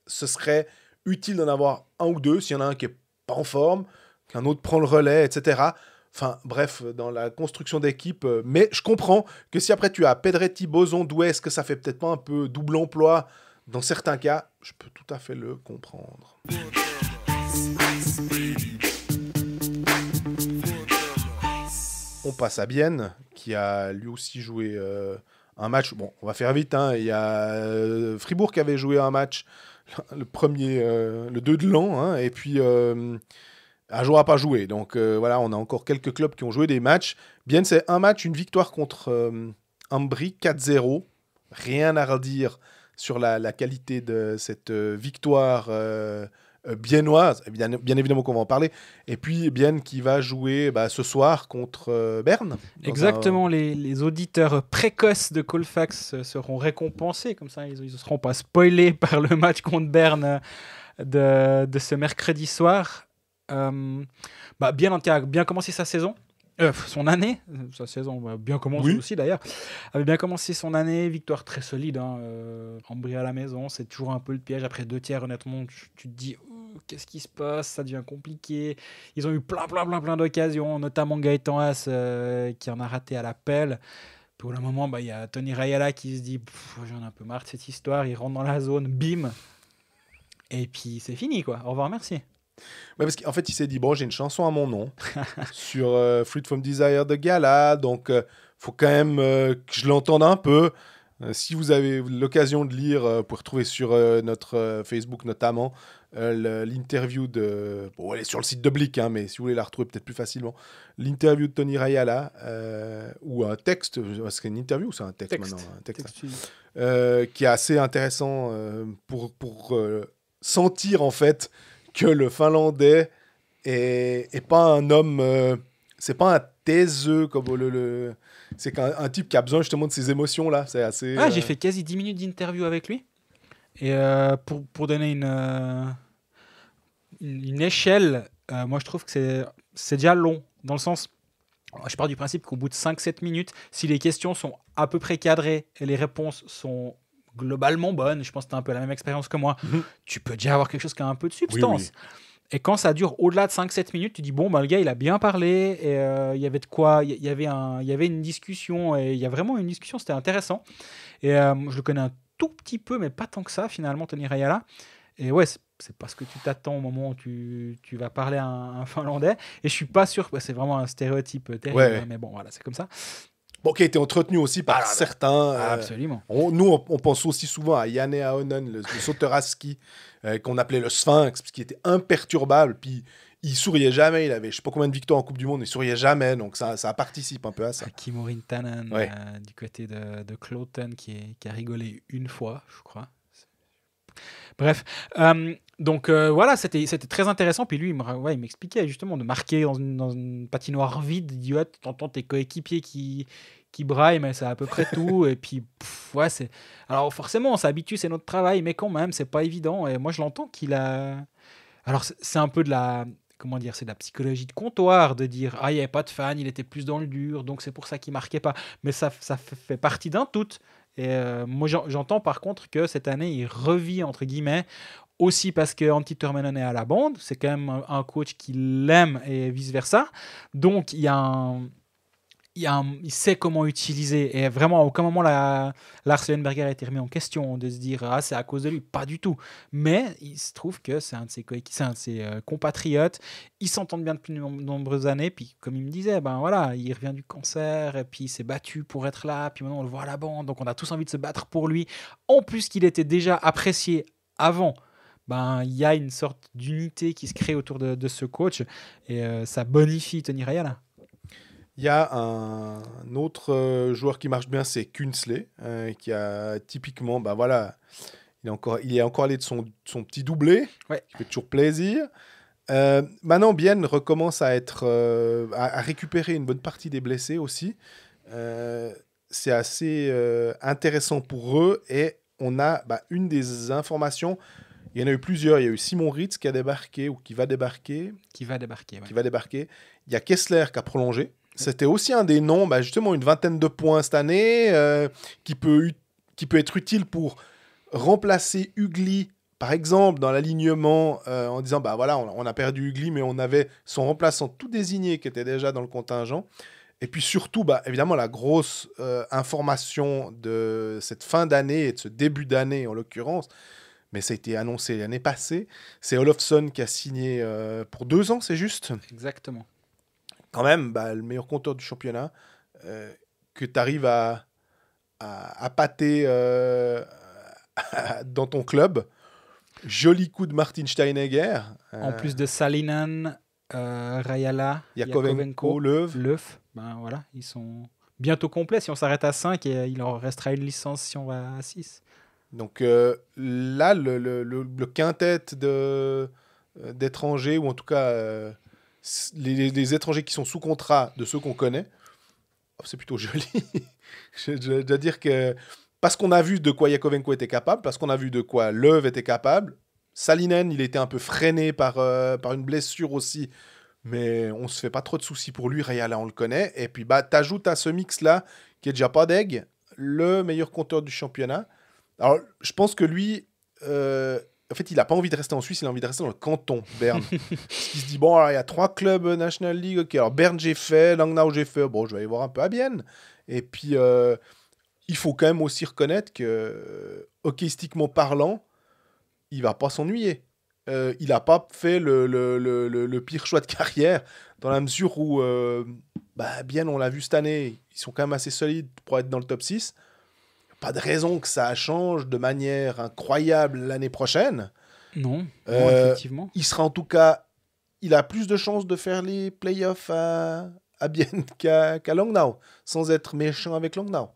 ce serait utile d'en avoir un ou deux, s'il y en a un qui n'est pas en forme, qu'un autre prend le relais, etc. Enfin, bref, dans la construction d'équipe. Mais je comprends que si après tu as Pedretti, Boson, Douai, est-ce que ça fait peut-être pas un peu double emploi dans certains cas? Je peux tout à fait le comprendre. On passe à Bienne, qui a lui aussi joué un match. Bon, on va faire vite. Il y a Fribourg qui avait joué un match, le 2 de l'an, et puis Ajoa n'a pas joué. Donc voilà, on a encore quelques clubs qui ont joué des matchs. Bienne, c'est un match, une victoire contre Ambry, 4-0. Rien à redire sur la qualité de cette victoire biennoise, bien évidemment qu'on va en parler, et puis Bienne qui va jouer ce soir contre Berne. Exactement, les auditeurs précoces de Colfax seront récompensés, comme ça ils ne seront pas spoilés par le match contre Berne de ce mercredi soir. Bienne a bien commencé sa saison. Son année, sa saison va bien commencer aussi d'ailleurs, avait bien commencé son année, victoire très solide, Ambry à la maison, c'est toujours un peu le piège, après 2 tiers honnêtement, tu te dis qu'est-ce qui se passe, ça devient compliqué, ils ont eu plein d'occasions, notamment Gaëtan Haas qui en a raté à l'appel. Pour le moment, il y a Tony Rayala qui se dit j'en ai un peu marre de cette histoire, il rentre dans la zone, bim, et puis c'est fini quoi, au revoir, merci. Ouais, parce qu'en fait, il s'est dit, j'ai une chanson à mon nom sur Fruit from Desire de Gala, donc faut quand même que je l'entende un peu. Si vous avez l'occasion de lire, vous pouvez retrouver sur notre Facebook notamment l'interview de... Bon, elle est sur le site de Blick, hein, mais si vous voulez la retrouver peut-être plus facilement, l'interview de Tony Rayala, ou un texte, est-ce que c'est une interview ou c'est un texte maintenant un texte, qui est assez intéressant pour sentir en fait que le Finlandais est pas un homme... c'est pas un taiseux comme c'est qu'un type qui a besoin justement de ses émotions là. C'est assez. J'ai fait quasi 10 minutes d'interview avec lui. Et pour donner une échelle, moi je trouve que c'est déjà long. Dans le sens, je pars du principe qu'au bout de 5-7 minutes, si les questions sont à peu près cadrées et les réponses sont globalement bonnes, je pense que tu as un peu la même expérience que moi, tu peux déjà avoir quelque chose qui a un peu de substance. Oui. Et quand ça dure au-delà de 5-7 minutes, tu dis bon, le gars, il a bien parlé, et il y avait de quoi, il y avait une discussion, et il y a vraiment une discussion, c'était intéressant. Et je le connais un tout petit peu, mais pas tant que ça, finalement, Tony Rayala. Et ouais, c'est parce que tu t'attends au moment où tu vas parler à un Finlandais. Et je suis pas sûr, c'est vraiment un stéréotype terrible, mais bon, voilà, c'est comme ça. Bon, qui a été entretenu aussi par certains. Absolument. Nous, on pense aussi souvent à Janne Ahonen, le sauteur à ski, qu'on appelait le Sphinx, parce qu'il était imperturbable, puis il souriait jamais. Il avait je sais pas combien de victoires en Coupe du Monde, il souriait jamais, donc ça participe un peu à ça. Kimmo Rintanen, du côté de Cloten, qui a rigolé une fois, je crois. Bref, donc voilà, c'était très intéressant. Puis lui, il m'expliquait justement de marquer dans une patinoire vide. Il dit ouais, t'entends tes coéquipiers qui braillent, mais c'est à peu près tout. Et puis, c'est. Alors forcément, on s'habitue, c'est notre travail, mais quand même, c'est pas évident. Et moi, je l'entends qu'il a. Alors, c'est un peu de la. Comment dire, c'est de la psychologie de comptoir de dire il n'y avait pas de fan, il était plus dans le dur, donc c'est pour ça qu'il marquait pas. Mais ça fait partie d'un tout. Et moi, j'entends par contre que cette année, il revit, entre guillemets, aussi parce que Antti Turminen est à la bande. C'est quand même un coach qui l'aime et vice-versa. Donc, il sait comment utiliser. Et vraiment, à aucun moment, Lars Lundberger a été remis en question de se dire « Ah, c'est à cause de lui ». Pas du tout. Mais il se trouve que c'est un de ses compatriotes. Ils s'entendent bien depuis de nombreuses années. Puis, comme il me disait, il revient du cancer. Et puis, il s'est battu pour être là. Puis maintenant, on le voit à la bande. Donc, on a tous envie de se battre pour lui. En plus qu'il était déjà apprécié avant. Il y a une sorte d'unité qui se crée autour de ce coach. Et ça bonifie Tony Rayala. Il y a un autre joueur qui marche bien, c'est Künzle, qui a typiquement, il est encore allé de son petit doublé, qui fait toujours plaisir. Maintenant, Bienne recommence à récupérer une bonne partie des blessés aussi. C'est assez intéressant pour eux, et on a une des informations. Il y en a eu plusieurs. Il y a eu Simon Ritz qui a débarqué, ou qui va débarquer. Qui va débarquer. Il y a Kessler qui a prolongé. C'était aussi un des noms, justement une vingtaine de points cette année, qui peut être utile pour remplacer Ugly, par exemple, dans l'alignement, en disant, on a perdu Ugly, mais on avait son remplaçant tout désigné qui était déjà dans le contingent. Et puis surtout, évidemment, la grosse information de cette fin d'année et de ce début d'année, en l'occurrence, mais ça a été annoncé l'année passée, c'est Olofsson qui a signé pour 2 ans, c'est juste ? Exactement. Quand même, le meilleur compteur du championnat, que tu arrives à pâter dans ton club. Joli coup de Martin Steinegger. En plus de Salinen, Rayala, Yakovenko, Löw. Voilà, ils sont bientôt complets. Si on s'arrête à 5, et il en restera une licence si on va à 6. Donc là, le quintet d'étrangers, ou en tout cas... les étrangers qui sont sous contrat de ceux qu'on connaît, c'est plutôt joli. Je dois dire que parce qu'on a vu de quoi Yakovenko était capable, parce qu'on a vu de quoi Löw était capable, Salinen, il était un peu freiné par une blessure aussi, mais on se fait pas trop de soucis pour lui. Rayala, on le connaît. Et puis t'ajoutes à ce mix-là, qui est déjà pas deg, le meilleur compteur du championnat. Alors, je pense que lui... en fait, il n'a pas envie de rester en Suisse, il a envie de rester dans le canton, Berne. Parce qu'il se dit, alors, il y a 3 clubs National League, ok, alors Berne j'ai fait, Langnau j'ai fait, je vais aller voir un peu à Bienne. Et puis, il faut quand même aussi reconnaître que, hockeystiquement parlant, il ne va pas s'ennuyer. Il n'a pas fait le pire choix de carrière, dans la mesure où Bien, on l'a vu cette année, ils sont quand même assez solides pour être dans le top 6. Pas de raison que ça change de manière incroyable l'année prochaine. Non, effectivement. Il sera en tout cas, il a plus de chances de faire les playoffs à Bienne qu'à Langnau, sans être méchant avec Langnau.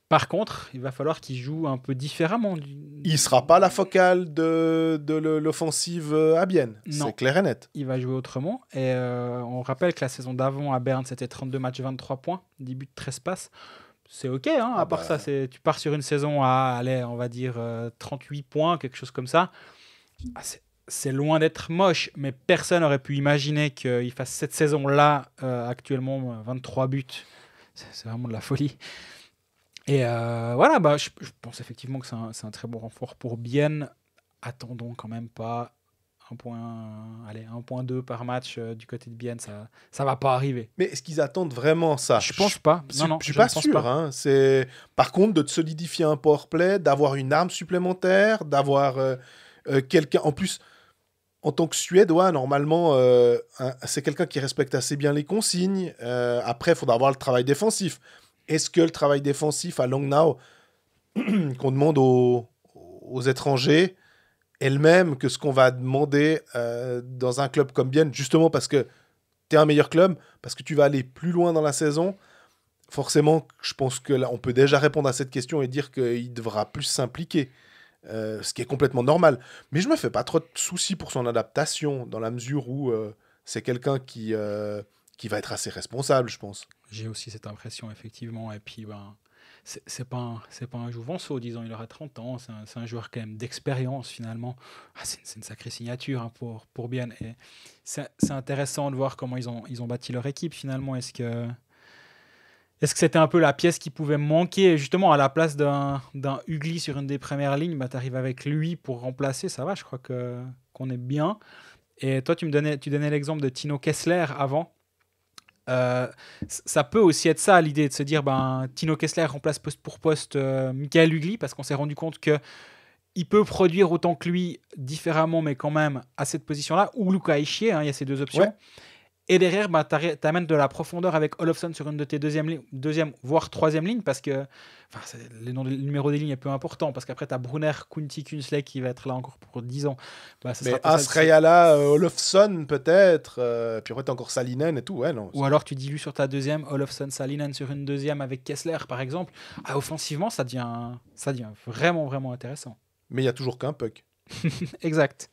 Par contre, il va falloir qu'il joue un peu différemment. Il sera pas la focale de l'offensive à Bienne, Non. c'est clair et net. Il va jouer autrement. Et on rappelle que la saison d'avant à Berne, c'était 32 matchs, 23 points, 10 buts, 13 passes. C'est OK, hein, à part ça, tu pars sur une saison à, allez, on va dire 38 points, quelque chose comme ça. C'est loin d'être moche, mais personne n'aurait pu imaginer qu'il fasse cette saison-là, actuellement 23 buts. C'est vraiment de la folie. Et voilà, je pense effectivement que c'est un très bon renfort pour Bienne. Attendons quand même pas 1.2 par match du côté de Bienne, ça va pas arriver. Mais est-ce qu'ils attendent vraiment ça? Je pense pas. Non, je suis pas sûr. Hein. C'est par contre de te solidifier un powerplay, d'avoir une arme supplémentaire, d'avoir quelqu'un. En plus, en tant que Suédois, normalement, c'est quelqu'un qui respecte assez bien les consignes. Après, il faudra avoir le travail défensif. Est-ce que le travail défensif à Langnau, qu'on demande aux étrangers, est le même que ce qu'on va demander dans un club comme Bienne, justement parce que tu es un meilleur club, parce que tu vas aller plus loin dans la saison? Forcément, je pense que là, on peut déjà répondre à cette question et dire qu'il devra plus s'impliquer, ce qui est complètement normal. Mais je me fais pas trop de soucis pour son adaptation, dans la mesure où c'est quelqu'un qui va être assez responsable, je pense. J'ai aussi cette impression, effectivement. Et puis, c'est pas un jouvenceau, disons, il aura 30 ans. C'est un joueur quand même d'expérience, finalement. C'est une sacrée signature, hein, pour Bienne. Et c'est intéressant de voir comment ils ont bâti leur équipe, finalement. Est-ce que c'était un peu la pièce qui pouvait manquer, justement, à la place d'un Ugly sur une des premières lignes? Tu arrives avec lui pour remplacer, ça va, je crois qu'on est bien. Et toi, tu donnais l'exemple de Tino Kessler avant. Ça peut aussi être ça, l'idée de se dire Tino Kessler remplace poste pour poste Michael Ugly, parce qu'on s'est rendu compte que il peut produire autant que lui différemment, mais quand même à cette position-là, ou Luca Ischier, il y a ces deux options. Ouais. Et derrière, tu amènes de la profondeur avec Olofsson sur une de tes deuxième voire troisième ligne, parce que le numéro des lignes est peu important, parce qu'après, tu as Brunner, Kunti, Künzle qui va être là encore pour 10 ans. Mais Asrejala, Olofsson peut-être, puis après, tu as encore Salinen et tout. Ouais, non, ou alors tu dilues sur ta deuxième, Olofsson, Salinen sur une deuxième avec Kessler, par exemple. Offensivement, ça devient vraiment, vraiment intéressant. Mais il n'y a toujours qu'un puck. Exact.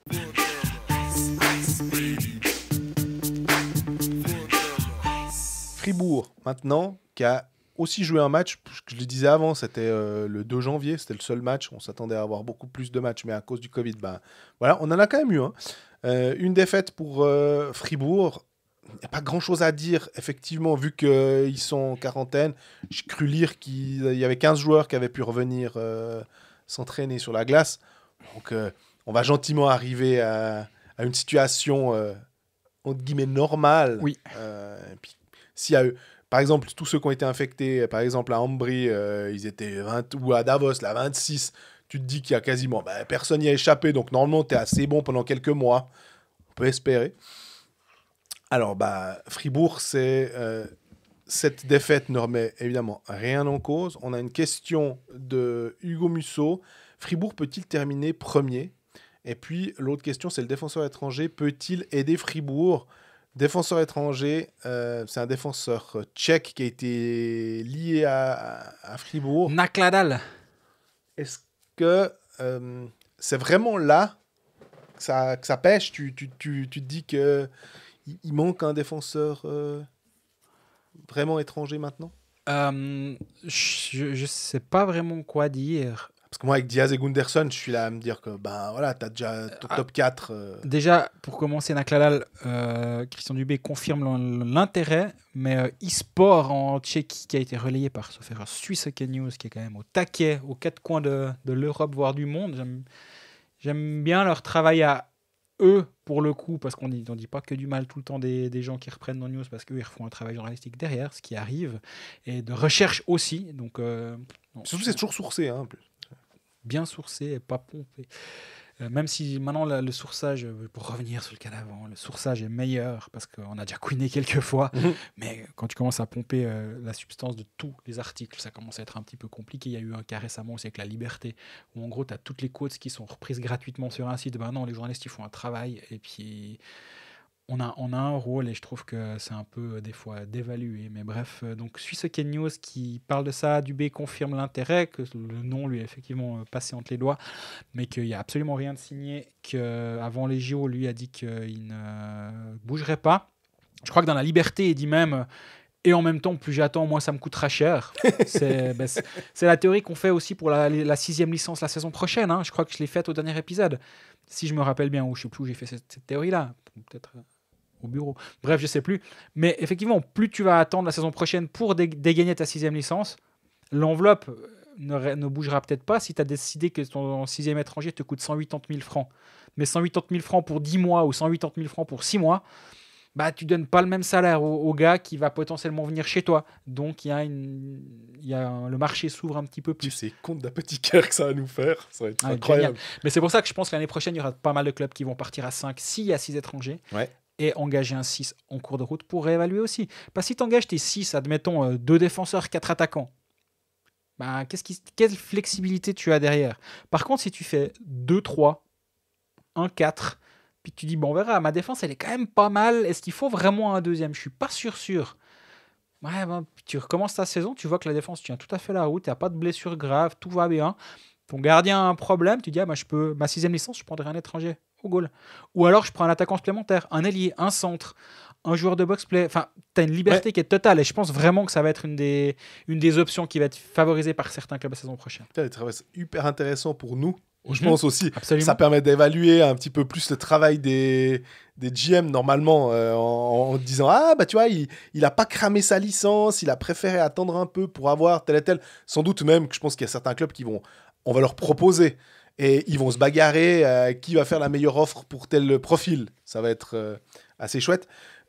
Fribourg, maintenant, qui a aussi joué un match, je le disais avant, c'était le 2 janvier, c'était le seul match. On s'attendait à avoir beaucoup plus de matchs, mais à cause du Covid, voilà, on en a quand même eu. Hein. Une défaite pour Fribourg. Il n'y a pas grand-chose à dire, effectivement, vu qu'ils sont en quarantaine. J'ai cru lire qu'il y avait 15 joueurs qui avaient pu revenir s'entraîner sur la glace. Donc, on va gentiment arriver à une situation, entre guillemets, normale. Oui. Et puis, s'il y a eu, par exemple, tous ceux qui ont été infectés, par exemple à Ambry, ils étaient 20, ou à Davos, là, 26, tu te dis qu'il y a quasiment personne n'y a échappé, donc normalement, tu es assez bon pendant quelques mois. On peut espérer. Alors, Fribourg, cette défaite ne remet évidemment rien en cause. On a une question de Hugo Musso. Fribourg peut-il terminer premier? Et puis, l'autre question, c'est le défenseur étranger. Peut-il aider Fribourg? Défenseur étranger, c'est un défenseur tchèque qui a été lié à Fribourg. Nakladal. Est-ce que c'est vraiment là que ça pêche? Tu te dis qu'il manque un défenseur vraiment étranger maintenant? Je sais pas vraiment quoi dire. Parce que moi, avec Diaz et Gunderson, je suis là à me dire que voilà, tu as déjà ton top 4. Déjà, pour commencer, Nakladal, Christian Dubé confirme l'intérêt, mais eSport en Tchéquie, qui a été relayé par Suisse Hockey News, qui est quand même au taquet, aux quatre coins de l'Europe, voire du monde. J'aime bien leur travail à eux, pour le coup, parce qu'on dit pas que du mal tout le temps des gens qui reprennent nos news, parce qu'eux, ils refont un travail journalistique derrière, ce qui arrive, et de recherche aussi. Donc, surtout, c'est toujours sourcé, hein, en plus. Bien sourcé et pas pompé. Même si maintenant le sourçage, pour revenir sur le cas d'avant, le sourçage est meilleur parce qu'on a déjà couiné quelques fois. Mais quand tu commences à pomper la substance de tous les articles, ça commence à être un petit peu compliqué. Il y a eu un cas récemment aussi avec La Liberté, où en gros, tu as toutes les quotes qui sont reprises gratuitement sur un site. Ben non, les journalistes, ils font un travail. Et puis, on a un rôle et je trouve que c'est un peu des fois dévalué. Mais bref, donc Swiss Hockey News qui parle de ça, Dubé confirme l'intérêt, que le nom lui est effectivement passé entre les doigts, mais qu'il n'y a absolument rien de signé, qu'avant les JO, lui a dit qu'il ne bougerait pas. Je crois que dans La Liberté, il dit même... Et en même temps, plus j'attends, moins ça me coûtera cher. C'est la théorie qu'on fait aussi pour la 6e licence la saison prochaine. Hein. Je crois que je l'ai faite au dernier épisode. Si je me rappelle bien, ou je ne sais plus où j'ai fait cette théorie-là. Peut-être au bureau. Bref, je ne sais plus. Mais effectivement, plus tu vas attendre la saison prochaine pour dégainer ta 6e licence, l'enveloppe ne bougera peut-être pas si tu as décidé que ton 6e étranger te coûte 180 000 francs. Mais 180 000 francs pour 10 mois ou 180 000 francs pour 6 mois, bah, tu donnes pas le même salaire au gars qui va potentiellement venir chez toi. Donc, le marché s'ouvre un petit peu plus. C'est compte d'apothicaire que ça va nous faire. Ça va être incroyable. Génial. Mais c'est pour ça que je pense que l'année prochaine, il y aura pas mal de clubs qui vont partir à 5 s'il y a 6 étrangers. Ouais. Et engager un 6 en cours de route pour réévaluer aussi. Parce que si tu engages tes 6, admettons 2 défenseurs, 4 attaquants, bah, quelle flexibilité tu as derrière? Par contre, si tu fais 2-3, 1-4, puis tu dis, bon, on verra, ma défense, elle est quand même pas mal. Est-ce qu'il faut vraiment un deuxième? Je suis pas sûr. Ouais, ben, tu recommences ta saison, tu vois que la défense tient tout à fait la route, il n'y a pas de blessure grave, tout va bien. Ton gardien a un problème, tu dis, ma 6e licence, je prendrai un étranger au goal. Ou alors, je prends un attaquant supplémentaire, un ailier, un centre, un joueur de box-play. Enfin, tu as une liberté qui est totale. Et je pense vraiment que ça va être une des options qui va être favorisée par certains clubs la saison prochaine. C'est hyper intéressant pour nous. Je pense aussi, absolument. Ça permet d'évaluer un petit peu plus le travail des GM normalement en disant tu vois, il a pas cramé sa licence, il a préféré attendre un peu pour avoir tel et tel. Sans doute même que je pense qu'il y a certains clubs on va leur proposer et ils vont se bagarrer qui va faire la meilleure offre pour tel profil. Ça va être assez chouette.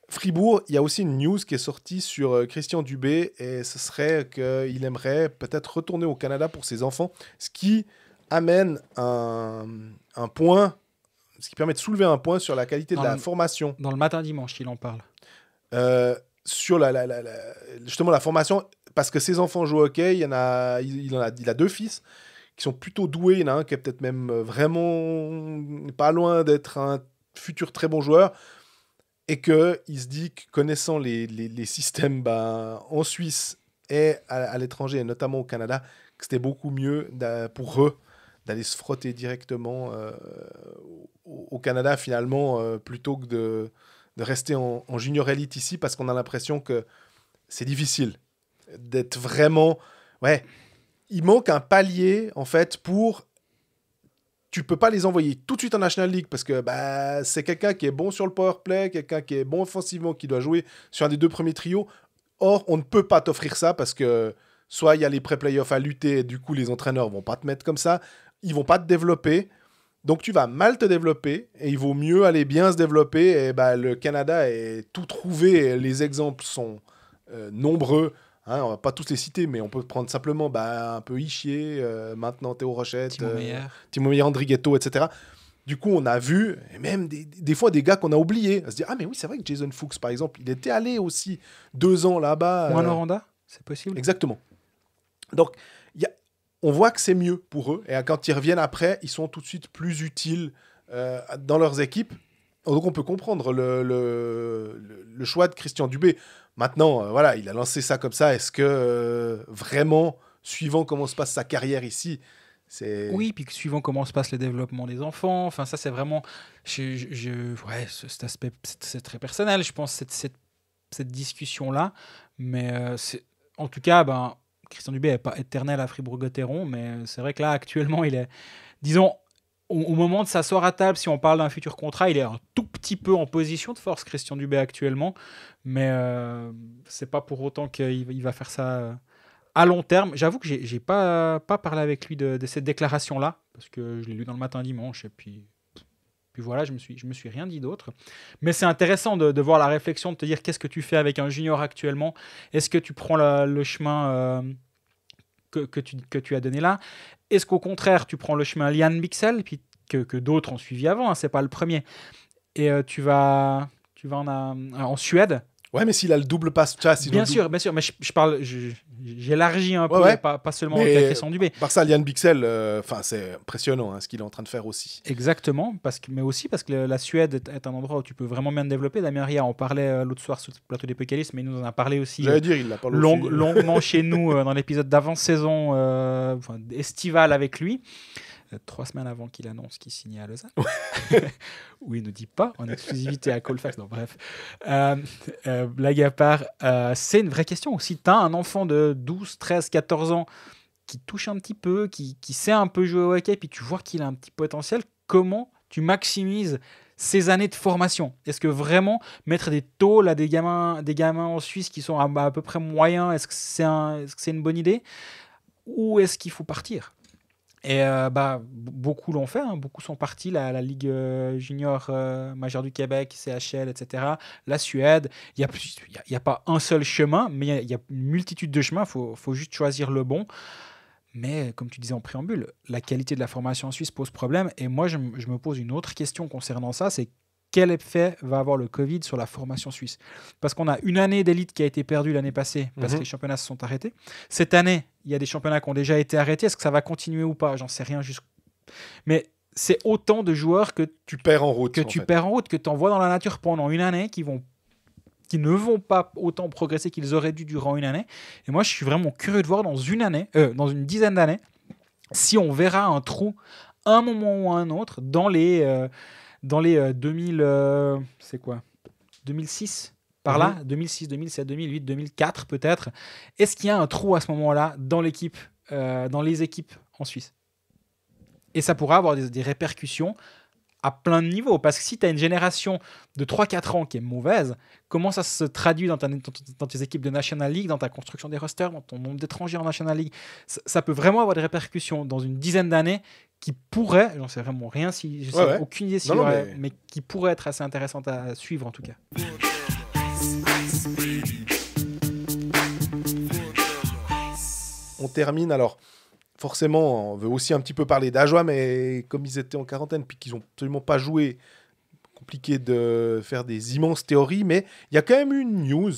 Fribourg, il y a aussi une news qui est sortie sur Christian Dubé et ce serait qu'il aimerait peut-être retourner au Canada pour ses enfants, ce qui amène un point, ce qui permet de soulever un point sur la qualité de la formation. Dans le matin dimanche, il en parle. Sur justement la formation, parce que ses enfants jouent au hockey, il a 2 fils qui sont plutôt doués, il y en a un qui est peut-être même vraiment pas loin d'être un futur très bon joueur, et qu'il se dit que connaissant les systèmes en Suisse et à l'étranger, et notamment au Canada, que c'était beaucoup mieux pour eux d'aller se frotter directement au Canada finalement plutôt que de rester en junior élite ici, parce qu'on a l'impression que c'est difficile d'être vraiment... Ouais, il manque un palier en fait pour... Tu peux pas les envoyer tout de suite en National League parce que c'est quelqu'un qui est bon sur le power play, quelqu'un qui est bon offensivement, qui doit jouer sur un des 2 premiers trios. Or, on ne peut pas t'offrir ça parce que soit il y a les pré-playoffs à lutter et du coup les entraîneurs vont pas te mettre comme ça, ils vont pas te développer, donc tu vas mal te développer et il vaut mieux aller bien se développer. Et le Canada est tout trouvé, et les exemples sont nombreux. Hein, on va pas tous les citer, mais on peut prendre simplement un peu Ischier, maintenant Théo Rochette, Timo Meyer, Andrighetto, etc. Du coup, on a vu, et même des fois, des gars qu'on a oubliés, à se dire, mais oui, c'est vrai que Jason Fuchs, par exemple, il était allé aussi 2 ans là-bas. Ou un Noranda, c'est possible. Exactement. Donc, on voit que c'est mieux pour eux, et quand ils reviennent après, ils sont tout de suite plus utiles dans leurs équipes. Donc, on peut comprendre le choix de Christian Dubé. Maintenant, il a lancé ça comme ça. Est-ce que vraiment, suivant comment se passe sa carrière ici, c'est... Oui, puis suivant comment se passe le développement des enfants, enfin ça c'est vraiment... cet aspect, c'est très personnel, je pense, cette discussion-là. Mais en tout cas, Christian Dubé n'est pas éternel à Fribourg-Gotteron, mais c'est vrai que là, actuellement, il est... Disons, au moment de s'asseoir à table, si on parle d'un futur contrat, il est un tout petit peu en position de force, Christian Dubé, actuellement. Mais c'est pas pour autant qu'il va faire ça à long terme. J'avoue que j'ai pas parlé avec lui de cette déclaration-là, parce que je l'ai lu dans le matin dimanche, et puis voilà, je me suis rien dit d'autre. Mais c'est intéressant de voir la réflexion, de te dire qu'est-ce que tu fais avec un junior actuellement. Est-ce que tu prends le chemin que tu as donné là? Est-ce qu'au contraire, tu prends le chemin Lian Bixel, puis que d'autres ont suivi avant, hein, c'est pas le premier. Et tu vas en Suède. Ouais, mais s'il a le double passe, Bien sûr, mais je parle, j'élargis un peu, ouais. Pas seulement avec la question du B. Par ça, Lian Bixel, c'est impressionnant hein, ce qu'il est en train de faire aussi. Exactement, mais aussi parce que la Suède est un endroit où tu peux vraiment bien te développer. Damien Ria en parlait l'autre soir sur le plateau d'Apocalypse, mais il nous en a parlé aussi. J'allais dire, il l'a parlé longuement chez nous dans l'épisode d'avant-saison estival avec lui. 3 semaines avant qu'il annonce qu'il signait à Lausanne. Où il ne dit pas en exclusivité à Colfax. Non, bref. Blague à part, c'est une vraie question. Si tu as un enfant de 12, 13, 14 ans qui touche un petit peu, qui sait un peu jouer au hockey, puis tu vois qu'il a un petit potentiel, comment tu maximises ces années de formation? Est-ce que vraiment mettre des tôles à des gamins en Suisse qui sont à peu près moyens, est-ce que c'est une bonne idée? Ou est-ce qu'il faut partir? Et beaucoup l'ont fait, hein. Beaucoup sont partis, la Ligue junior majeure du Québec, CHL, etc. La Suède, il n'y a pas un seul chemin, mais il y a une multitude de chemins, il faut juste choisir le bon. Mais comme tu disais en préambule, la qualité de la formation en Suisse pose problème. Et moi, je me pose une autre question concernant ça, c'est quel effet va avoir le Covid sur la formation suisse? Parce qu'on a une année d'élite qui a été perdue l'année passée parce que les championnats se sont arrêtés. Cette année, il y a des championnats qui ont déjà été arrêtés. Est-ce que ça va continuer ou pas? J'en sais rien. Mais c'est autant de joueurs que tu perds en route. Que tu envoies dans la nature pendant une année qui ne vont pas autant progresser qu'ils auraient dû durant une année. Et moi, je suis vraiment curieux de voir dans une dizaine d'années, si on verra un trou, un moment ou un autre, dans les 2000, c'est quoi 2006 par là, 2006, 2007, 2008, 2004 peut-être. Est-ce qu'il y a un trou à ce moment-là dans l'équipe, dans les équipes en Suisse? Et ça pourra avoir des répercussions à plein de niveaux. Parce que si tu as une génération de 3-4 ans qui est mauvaise, comment ça se traduit dans tes équipes de National League, dans ta construction des rosters, dans ton nombre d'étrangers en National League? Ça peut vraiment avoir des répercussions dans une dizaine d'années qui pourrait, j'en sais vraiment rien, aucune idée mais qui pourrait être assez intéressante à suivre en tout cas. On termine alors. Forcément, on veut aussi un petit peu parler d'Ajoie, mais comme ils étaient en quarantaine puis qu'ils n'ont absolument pas joué, compliqué de faire des immenses théories, mais il y a quand même une news.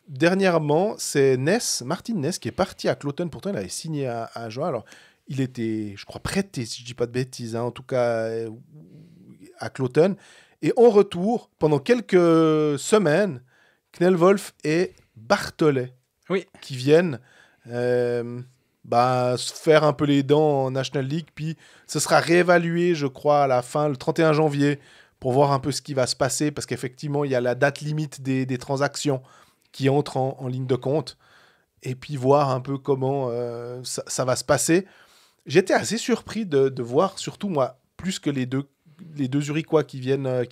Dernièrement, c'est Martin Ness qui est parti à Cloton. Pourtant, il avait signé à Ajoie. Alors, il était, je crois, prêté, si je ne dis pas de bêtises, hein, en tout cas à Cloton. Et en retour, pendant quelques semaines, Knell-Wolf et Barthollet qui viennent... se faire un peu les dents en National League, puis ce sera réévalué, je crois, à la fin, le 31 janvier, pour voir un peu ce qui va se passer, parce qu'effectivement, il y a la date limite des transactions qui entrent en ligne de compte, et puis voir un peu comment ça va se passer. J'étais assez surpris de voir, surtout moi, plus que les deux Zurichois qui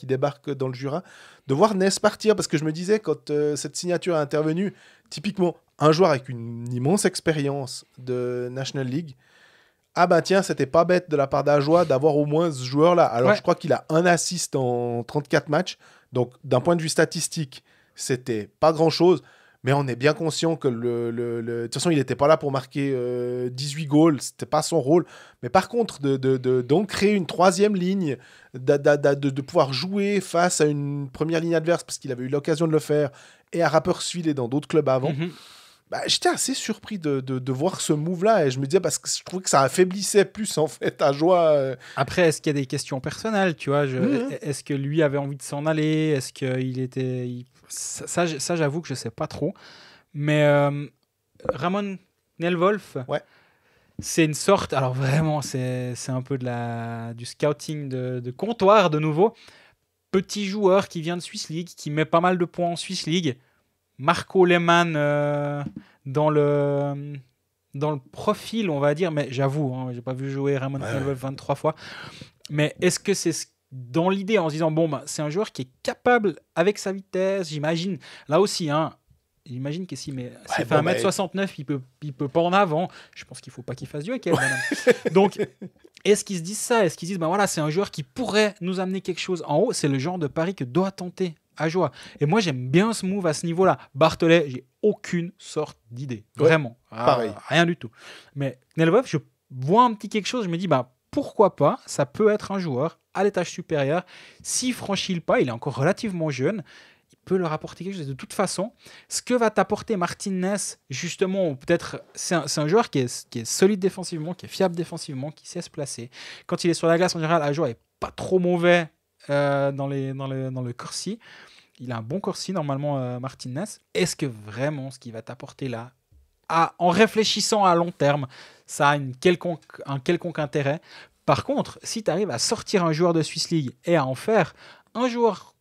débarquent dans le Jura, de voir Ness partir, parce que je me disais, quand cette signature est intervenue, typiquement, un joueur avec une immense expérience de National League, tiens, c'était pas bête de la part d'Ajoie d'avoir au moins ce joueur-là. Alors, je crois qu'il a un assist en 34 matchs, donc d'un point de vue statistique, c'était pas grand-chose, mais on est bien conscient que de toute façon, il n'était pas là pour marquer 18 goals, c'était pas son rôle. Mais par contre, donc créer une troisième ligne, de pouvoir jouer face à une première ligne adverse, parce qu'il avait eu l'occasion de le faire, et à Rapperswil et dans d'autres clubs avant, j'étais assez surpris de voir ce move-là, et je me disais, parce que je trouvais que ça affaiblissait plus, en fait, Ajoie. Après, est-ce qu'il y a des questions personnelles, tu vois est-ce que lui avait envie de s'en aller? Est-ce qu'il était... Ça, j'avoue que je sais pas trop. Mais Ramon Knell-Wolf, c'est une sorte... Alors vraiment, c'est un peu du scouting de comptoir, de nouveau. Petit joueur qui vient de Swiss League, qui met pas mal de points en Swiss League. Marco Lehmann dans le profil, on va dire, mais j'avoue, j'ai pas vu jouer Ramon Knell-Wolf 23 fois. Mais est-ce que c'est dans l'idée, en se disant, c'est un joueur qui est capable, avec sa vitesse, j'imagine, là aussi, j'imagine que s'il fait 1m69, il peut pas en avant. Je pense qu'il faut pas qu'il fasse du hockey. Donc, est-ce qu'ils se disent ça? Est-ce qu'ils disent, c'est un joueur qui pourrait nous amener quelque chose en haut? C'est le genre de pari que doit tenter Ajoie. Et moi, j'aime bien ce move à ce niveau-là. Barthollet, j'ai aucune sorte d'idée. Vraiment. Pareil. Rien du tout. Mais Knell-Wolf, je vois un petit quelque chose, je me dis, pourquoi pas, ça peut être un joueur à l'étage supérieur. S'il franchit le pas, il est encore relativement jeune, il peut leur apporter quelque chose. De toute façon, ce que va t'apporter Martinez, justement, peut-être, c'est un joueur qui est solide défensivement, qui est fiable défensivement, qui sait se placer. Quand il est sur la glace, en général, un joueur n'est pas trop mauvais dans le corsi. Il a un bon corsi, normalement, Martinez. Est-ce que vraiment, ce qu'il va t'apporter là, en réfléchissant à long terme, ça a un quelconque intérêt? Par contre, si tu arrives à sortir un joueur de Swiss League et à en faire un joueur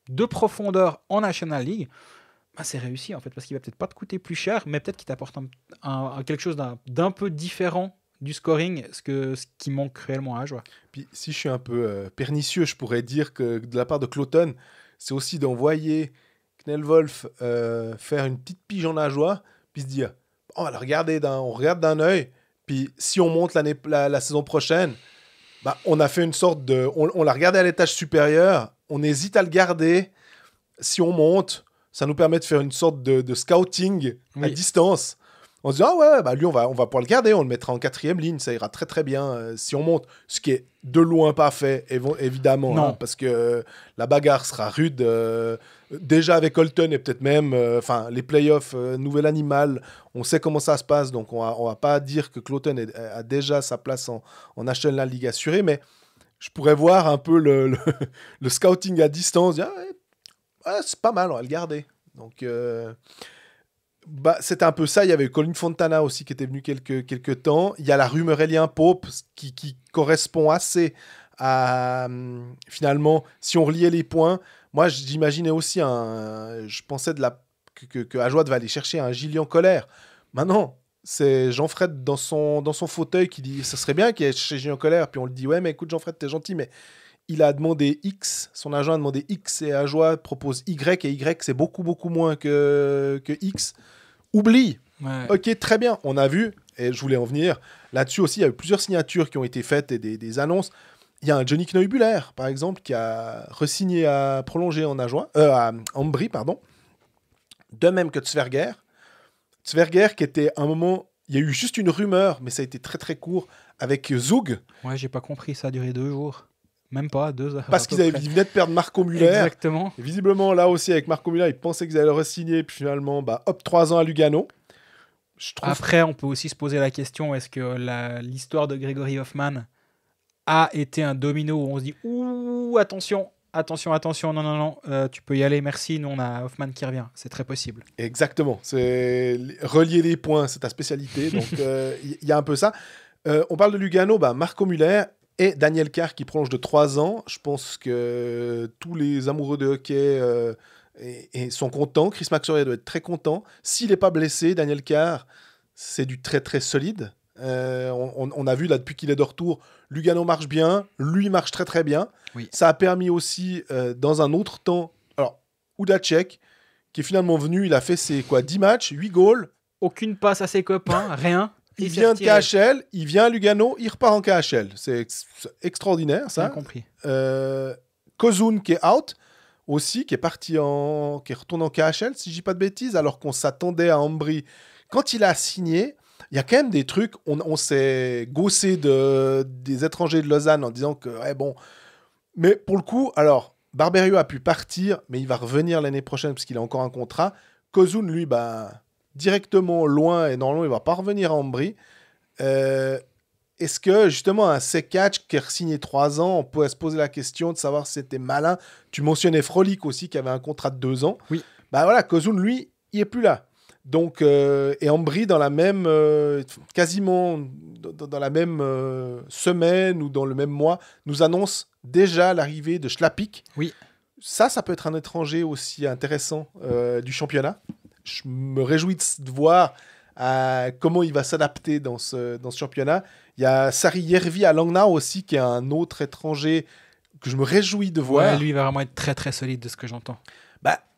de profondeur en National League, bah c'est réussi en fait, parce qu'il va peut-être pas te coûter plus cher, mais peut-être qu'il t'apporte quelque chose d'un peu différent du scoring, ce qui manque réellement à un joueur. Puis si je suis un peu pernicieux, je pourrais dire que de la part de Cloton, c'est aussi d'envoyer Knell-Wolf faire une petite pige en nageois, puis se dire, on regarde d'un œil, puis si on monte la saison prochaine, bah, on a fait une sorte de... On l'a regardé à l'étage supérieur, on hésite à le garder. Si on monte, ça nous permet de faire une sorte de scouting à distance. On se dit, ah ouais, bah lui, on va pouvoir le garder, on le mettra en 4e ligne, ça ira très très bien si on monte. Ce qui est de loin pas fait, évidemment, hein, parce que la bagarre sera rude. Déjà avec Holton et peut-être même les playoffs, nouvel animal, on sait comment ça se passe, donc on va pas dire que Cloton a déjà sa place en National League assurée, mais je pourrais voir un peu le scouting à distance, dire, ouais, c'est pas mal, on va le garder. Donc... c'était un peu ça. Il y avait Colin Fontana aussi qui était venu quelques temps. Il y a la rue Aurélien Pope qui correspond assez à... finalement, si on reliait les points, moi j'imaginais aussi je pensais que Ajoie devait aller chercher un Gillian Colère. Maintenant, c'est Jean-Fred dans son fauteuil qui dit ça serait bien qu'il y ait chez Gillian Colère. Puis on le dit ouais, mais écoute Jean-Fred, t'es gentil, mais il a demandé X, son agent a demandé X et Ajoie propose Y, et Y c'est beaucoup moins que X. Oublie. Ouais. Ok, très bien, on a vu, et je voulais en venir. Là-dessus aussi, il y a eu plusieurs signatures qui ont été faites et des annonces. Il y a un Johnny Kneubuller, par exemple, qui a re-signé à prolonger à Ambry, pardon. De même que Zwerger. Zwerger qui était à un moment... Il y a eu juste une rumeur, mais ça a été très très court, avec Zug. Ouais, j'ai pas compris, ça a duré 2 jours. Même pas, 2 heures. Parce qu'ils venaient de perdre Marco Müller. Exactement. Et visiblement, là aussi, avec Marco Müller, ils pensaient qu'ils allaient le re-signer. Puis finalement, 3 ans à Lugano. Après, on peut aussi se poser la question, est-ce que l'histoire de Gregory Hoffman a été un domino où on se dit « Ouh, attention, non, tu peux y aller, merci, nous on a Hoffman qui revient ». C'est très possible. Exactement. C'est relier les points, c'est ta spécialité. Donc, il y a un peu ça. On parle de Lugano, Marco Müller et Daniel Carr qui prolonge de 3 ans. Je pense que tous les amoureux de hockey sont contents. Chris Maxwell doit être très content. S'il n'est pas blessé, Daniel Carr, c'est du très très solide. On a vu là depuis qu'il est de retour, Lugano marche bien, lui marche très très bien. Oui. Ça a permis aussi dans un autre temps, alors Udacek qui est finalement venu, il a fait ses 10 matchs, 8 goals. Aucune passe à ses copains, rien. Il vient de KHL, il vient à Lugano, il repart en KHL. C'est extraordinaire, ça. Bien compris. Kozun qui est out aussi, qui est retourné en KHL, si je dis pas de bêtises, alors qu'on s'attendait à Ambry. Quand il a signé, il y a quand même des trucs, on s'est gaussé des étrangers de Lausanne en disant que, ouais, bon. Mais pour le coup, alors, Barberio a pu partir, mais il va revenir l'année prochaine parce qu'il a encore un contrat. Kozun, lui, directement loin et normalement il va pas revenir à Ambry. Est-ce que justement un C4 qui a signé 3 ans, on pourrait se poser la question de savoir si c'était malin? Tu mentionnais Frolic aussi qui avait un contrat de 2 ans. Oui. Voilà, Kozun lui il est plus là. Donc et Ambry dans la même quasiment dans la même semaine ou dans le même mois nous annonce déjà l'arrivée de Schlapik. Oui. Ça peut être un étranger aussi intéressant du championnat. Je me réjouis de voir comment il va s'adapter dans ce championnat. Il y a Sari Järvi à Langnau aussi, qui est un autre étranger que je me réjouis de voir. Ouais, lui, il va vraiment être très très solide de ce que j'entends.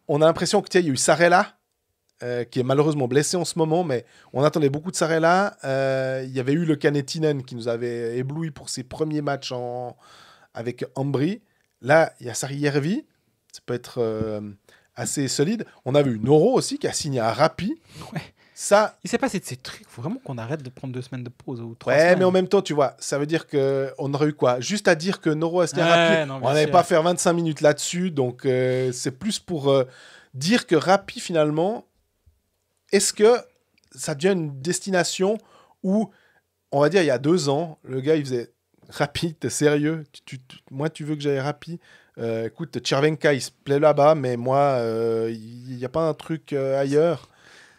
On a l'impression qu'il y a eu Sarella, qui est malheureusement blessé en ce moment, mais on attendait beaucoup de Sarella. Il y avait eu le Kanetinen qui nous avait ébloui pour ses premiers matchs avec Ambry. Là, il y a Sari Järvi. Ça peut être... assez solide. On a vu Noro aussi qui a signé à Rappi. Ouais. Ça, Il s'est passé de ces trucs. Faut vraiment qu'on arrête de prendre 2 semaines de pause ou 3 ouais, semaines. mais en même temps, tu vois, ça veut dire qu'on aurait eu quoi? Juste à dire que Noro Asnia Ouais, Rapi, non, on bien n'allait sûr. pas faire 25 minutes là-dessus. Donc, c'est plus pour dire que Rapi, finalement, est-ce que ça devient une destination où, on va dire, il y a 2 ans, le gars, il faisait Rapi, t'es sérieux? Moi, tu veux que j'aille Rapi? Écoute, Tchervenka, il se plaît là-bas, mais moi, il n'y a pas un truc ailleurs.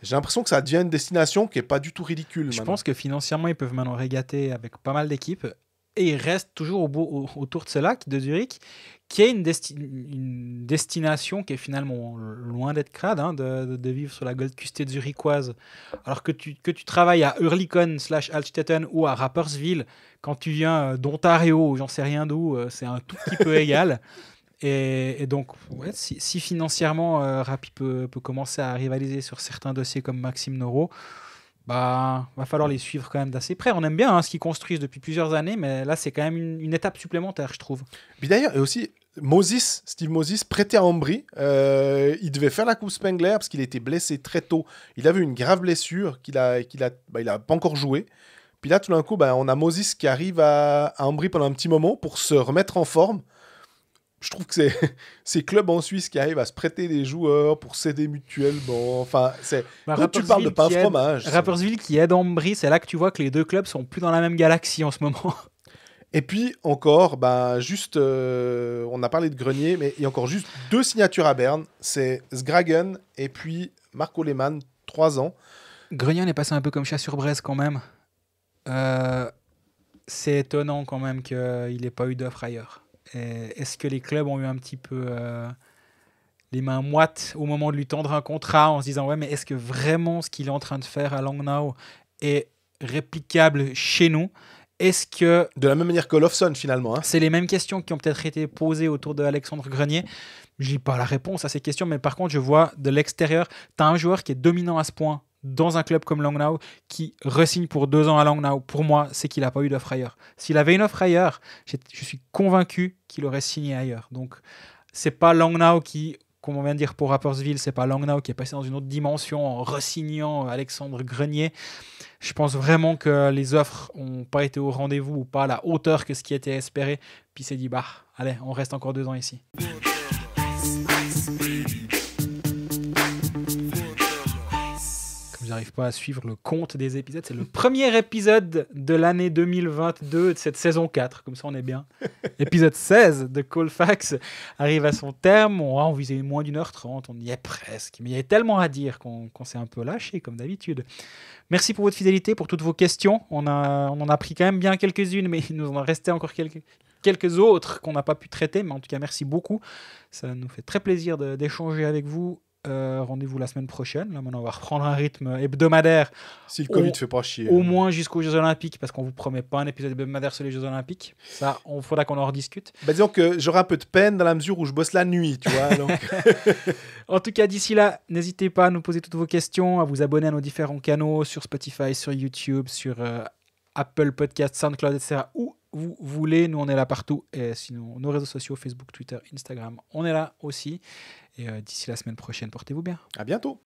J'ai l'impression que ça devient une destination qui n'est pas du tout ridicule. Je maintenant. pense que financièrement, ils peuvent maintenant régater avec pas mal d'équipes. Et il reste toujours autour de ce lac de Zurich, qui est une destination qui est finalement loin d'être crade, hein, de vivre sur la Goldküste zurichoise. Alors que tu travailles à Oerlikon/Altstetten ou à Rapperswil, quand tu viens d'Ontario ou j'en sais rien d'où, c'est un tout petit peu égal. Et donc, ouais, si financièrement Rapi peut commencer à rivaliser sur certains dossiers comme Maxime Noro, bah, va falloir les suivre quand même d'assez près. On aime bien hein, ce qu'ils construisent depuis plusieurs années, mais là, c'est quand même une étape supplémentaire, je trouve. Puis d'ailleurs, et aussi, Steve Moses, prêté à Ambry, il devait faire la Coupe Spengler parce qu'il était blessé très tôt. Il avait une grave blessure qu'il a pas encore joué. Puis là, tout d'un coup, on a Moses qui arrive à Ambry pendant un petit moment pour se remettre en forme. Je trouve que c'est ces clubs en Suisse qui arrivent à se prêter des joueurs pour s'aider mutuellement. Enfin, quand tu parles de pain fromage. Rapperswil qui aide Ambry, c'est là que tu vois que les deux clubs sont plus dans la même galaxie en ce moment. Et puis encore, juste, on a parlé de Grenier, mais il y a encore juste 2 signatures à Berne. C'est Sgragen et puis Marco Lehmann, 3 ans. Grenier est passé un peu comme chat sur braise quand même. C'est étonnant quand même qu'il n'ait pas eu d'offre ailleurs. Est-ce que les clubs ont eu un petit peu les mains moites au moment de lui tendre un contrat en se disant ouais mais est-ce que vraiment ce qu'il est en train de faire à Langnau est réplicable chez nous? Est-ce que de la même manière que Olofsson finalement, hein. C'est les mêmes questions qui ont peut-être été posées autour de Alexandre Grenier. Je n'ai pas la réponse à ces questions, mais par contre je vois de l'extérieur, tu as un joueur qui est dominant à ce point dans un club comme Langnau qui re-signe pour 2 ans à Langnau. Pour moi, c'est qu'il n'a pas eu d'offre ailleurs. S'il avait une offre ailleurs, je suis convaincu qu'il aurait signé ailleurs. Donc, c'est pas Langnau qui, comme on vient de dire pour Rapperswil, c'est pas Langnau qui est passé dans une autre dimension en re-signant Alexandre Grenier. Je pense vraiment que les offres n'ont pas été au rendez-vous ou pas à la hauteur que ce qui était espéré. Puis il s'est dit, allez, on reste encore 2 ans ici. J'arrive pas à suivre le compte des épisodes. C'est le premier épisode de l'année 2022 de cette saison 4. Comme ça, on est bien. Épisode 16 de Colfax arrive à son terme. On visait moins d'1h30. On y est presque. Mais il y a tellement à dire qu'on s'est un peu lâché, comme d'habitude. Merci pour votre fidélité, pour toutes vos questions. On en a pris quand même bien quelques-unes, mais il nous en restait encore quelques autres qu'on n'a pas pu traiter. Mais en tout cas, merci beaucoup. Ça nous fait très plaisir d'échanger avec vous. Rendez-vous la semaine prochaine. Là, maintenant, on va reprendre un rythme hebdomadaire. Si le Covid ne fait pas chier. Au moins jusqu'aux Jeux Olympiques, parce qu'on ne vous promet pas un épisode hebdomadaire sur les Jeux Olympiques. Ça, il faudra qu'on en rediscute. Disons que j'aurai un peu de peine dans la mesure où je bosse la nuit, tu vois. Donc... En tout cas, d'ici là, n'hésitez pas à nous poser toutes vos questions, à vous abonner à nos différents canaux sur Spotify, sur YouTube, sur Apple Podcast, SoundCloud, etc. Où vous voulez. Nous, on est là partout. Et sinon, nos réseaux sociaux, Facebook, Twitter, Instagram, on est là aussi. Et d'ici la semaine prochaine, portez-vous bien. À bientôt.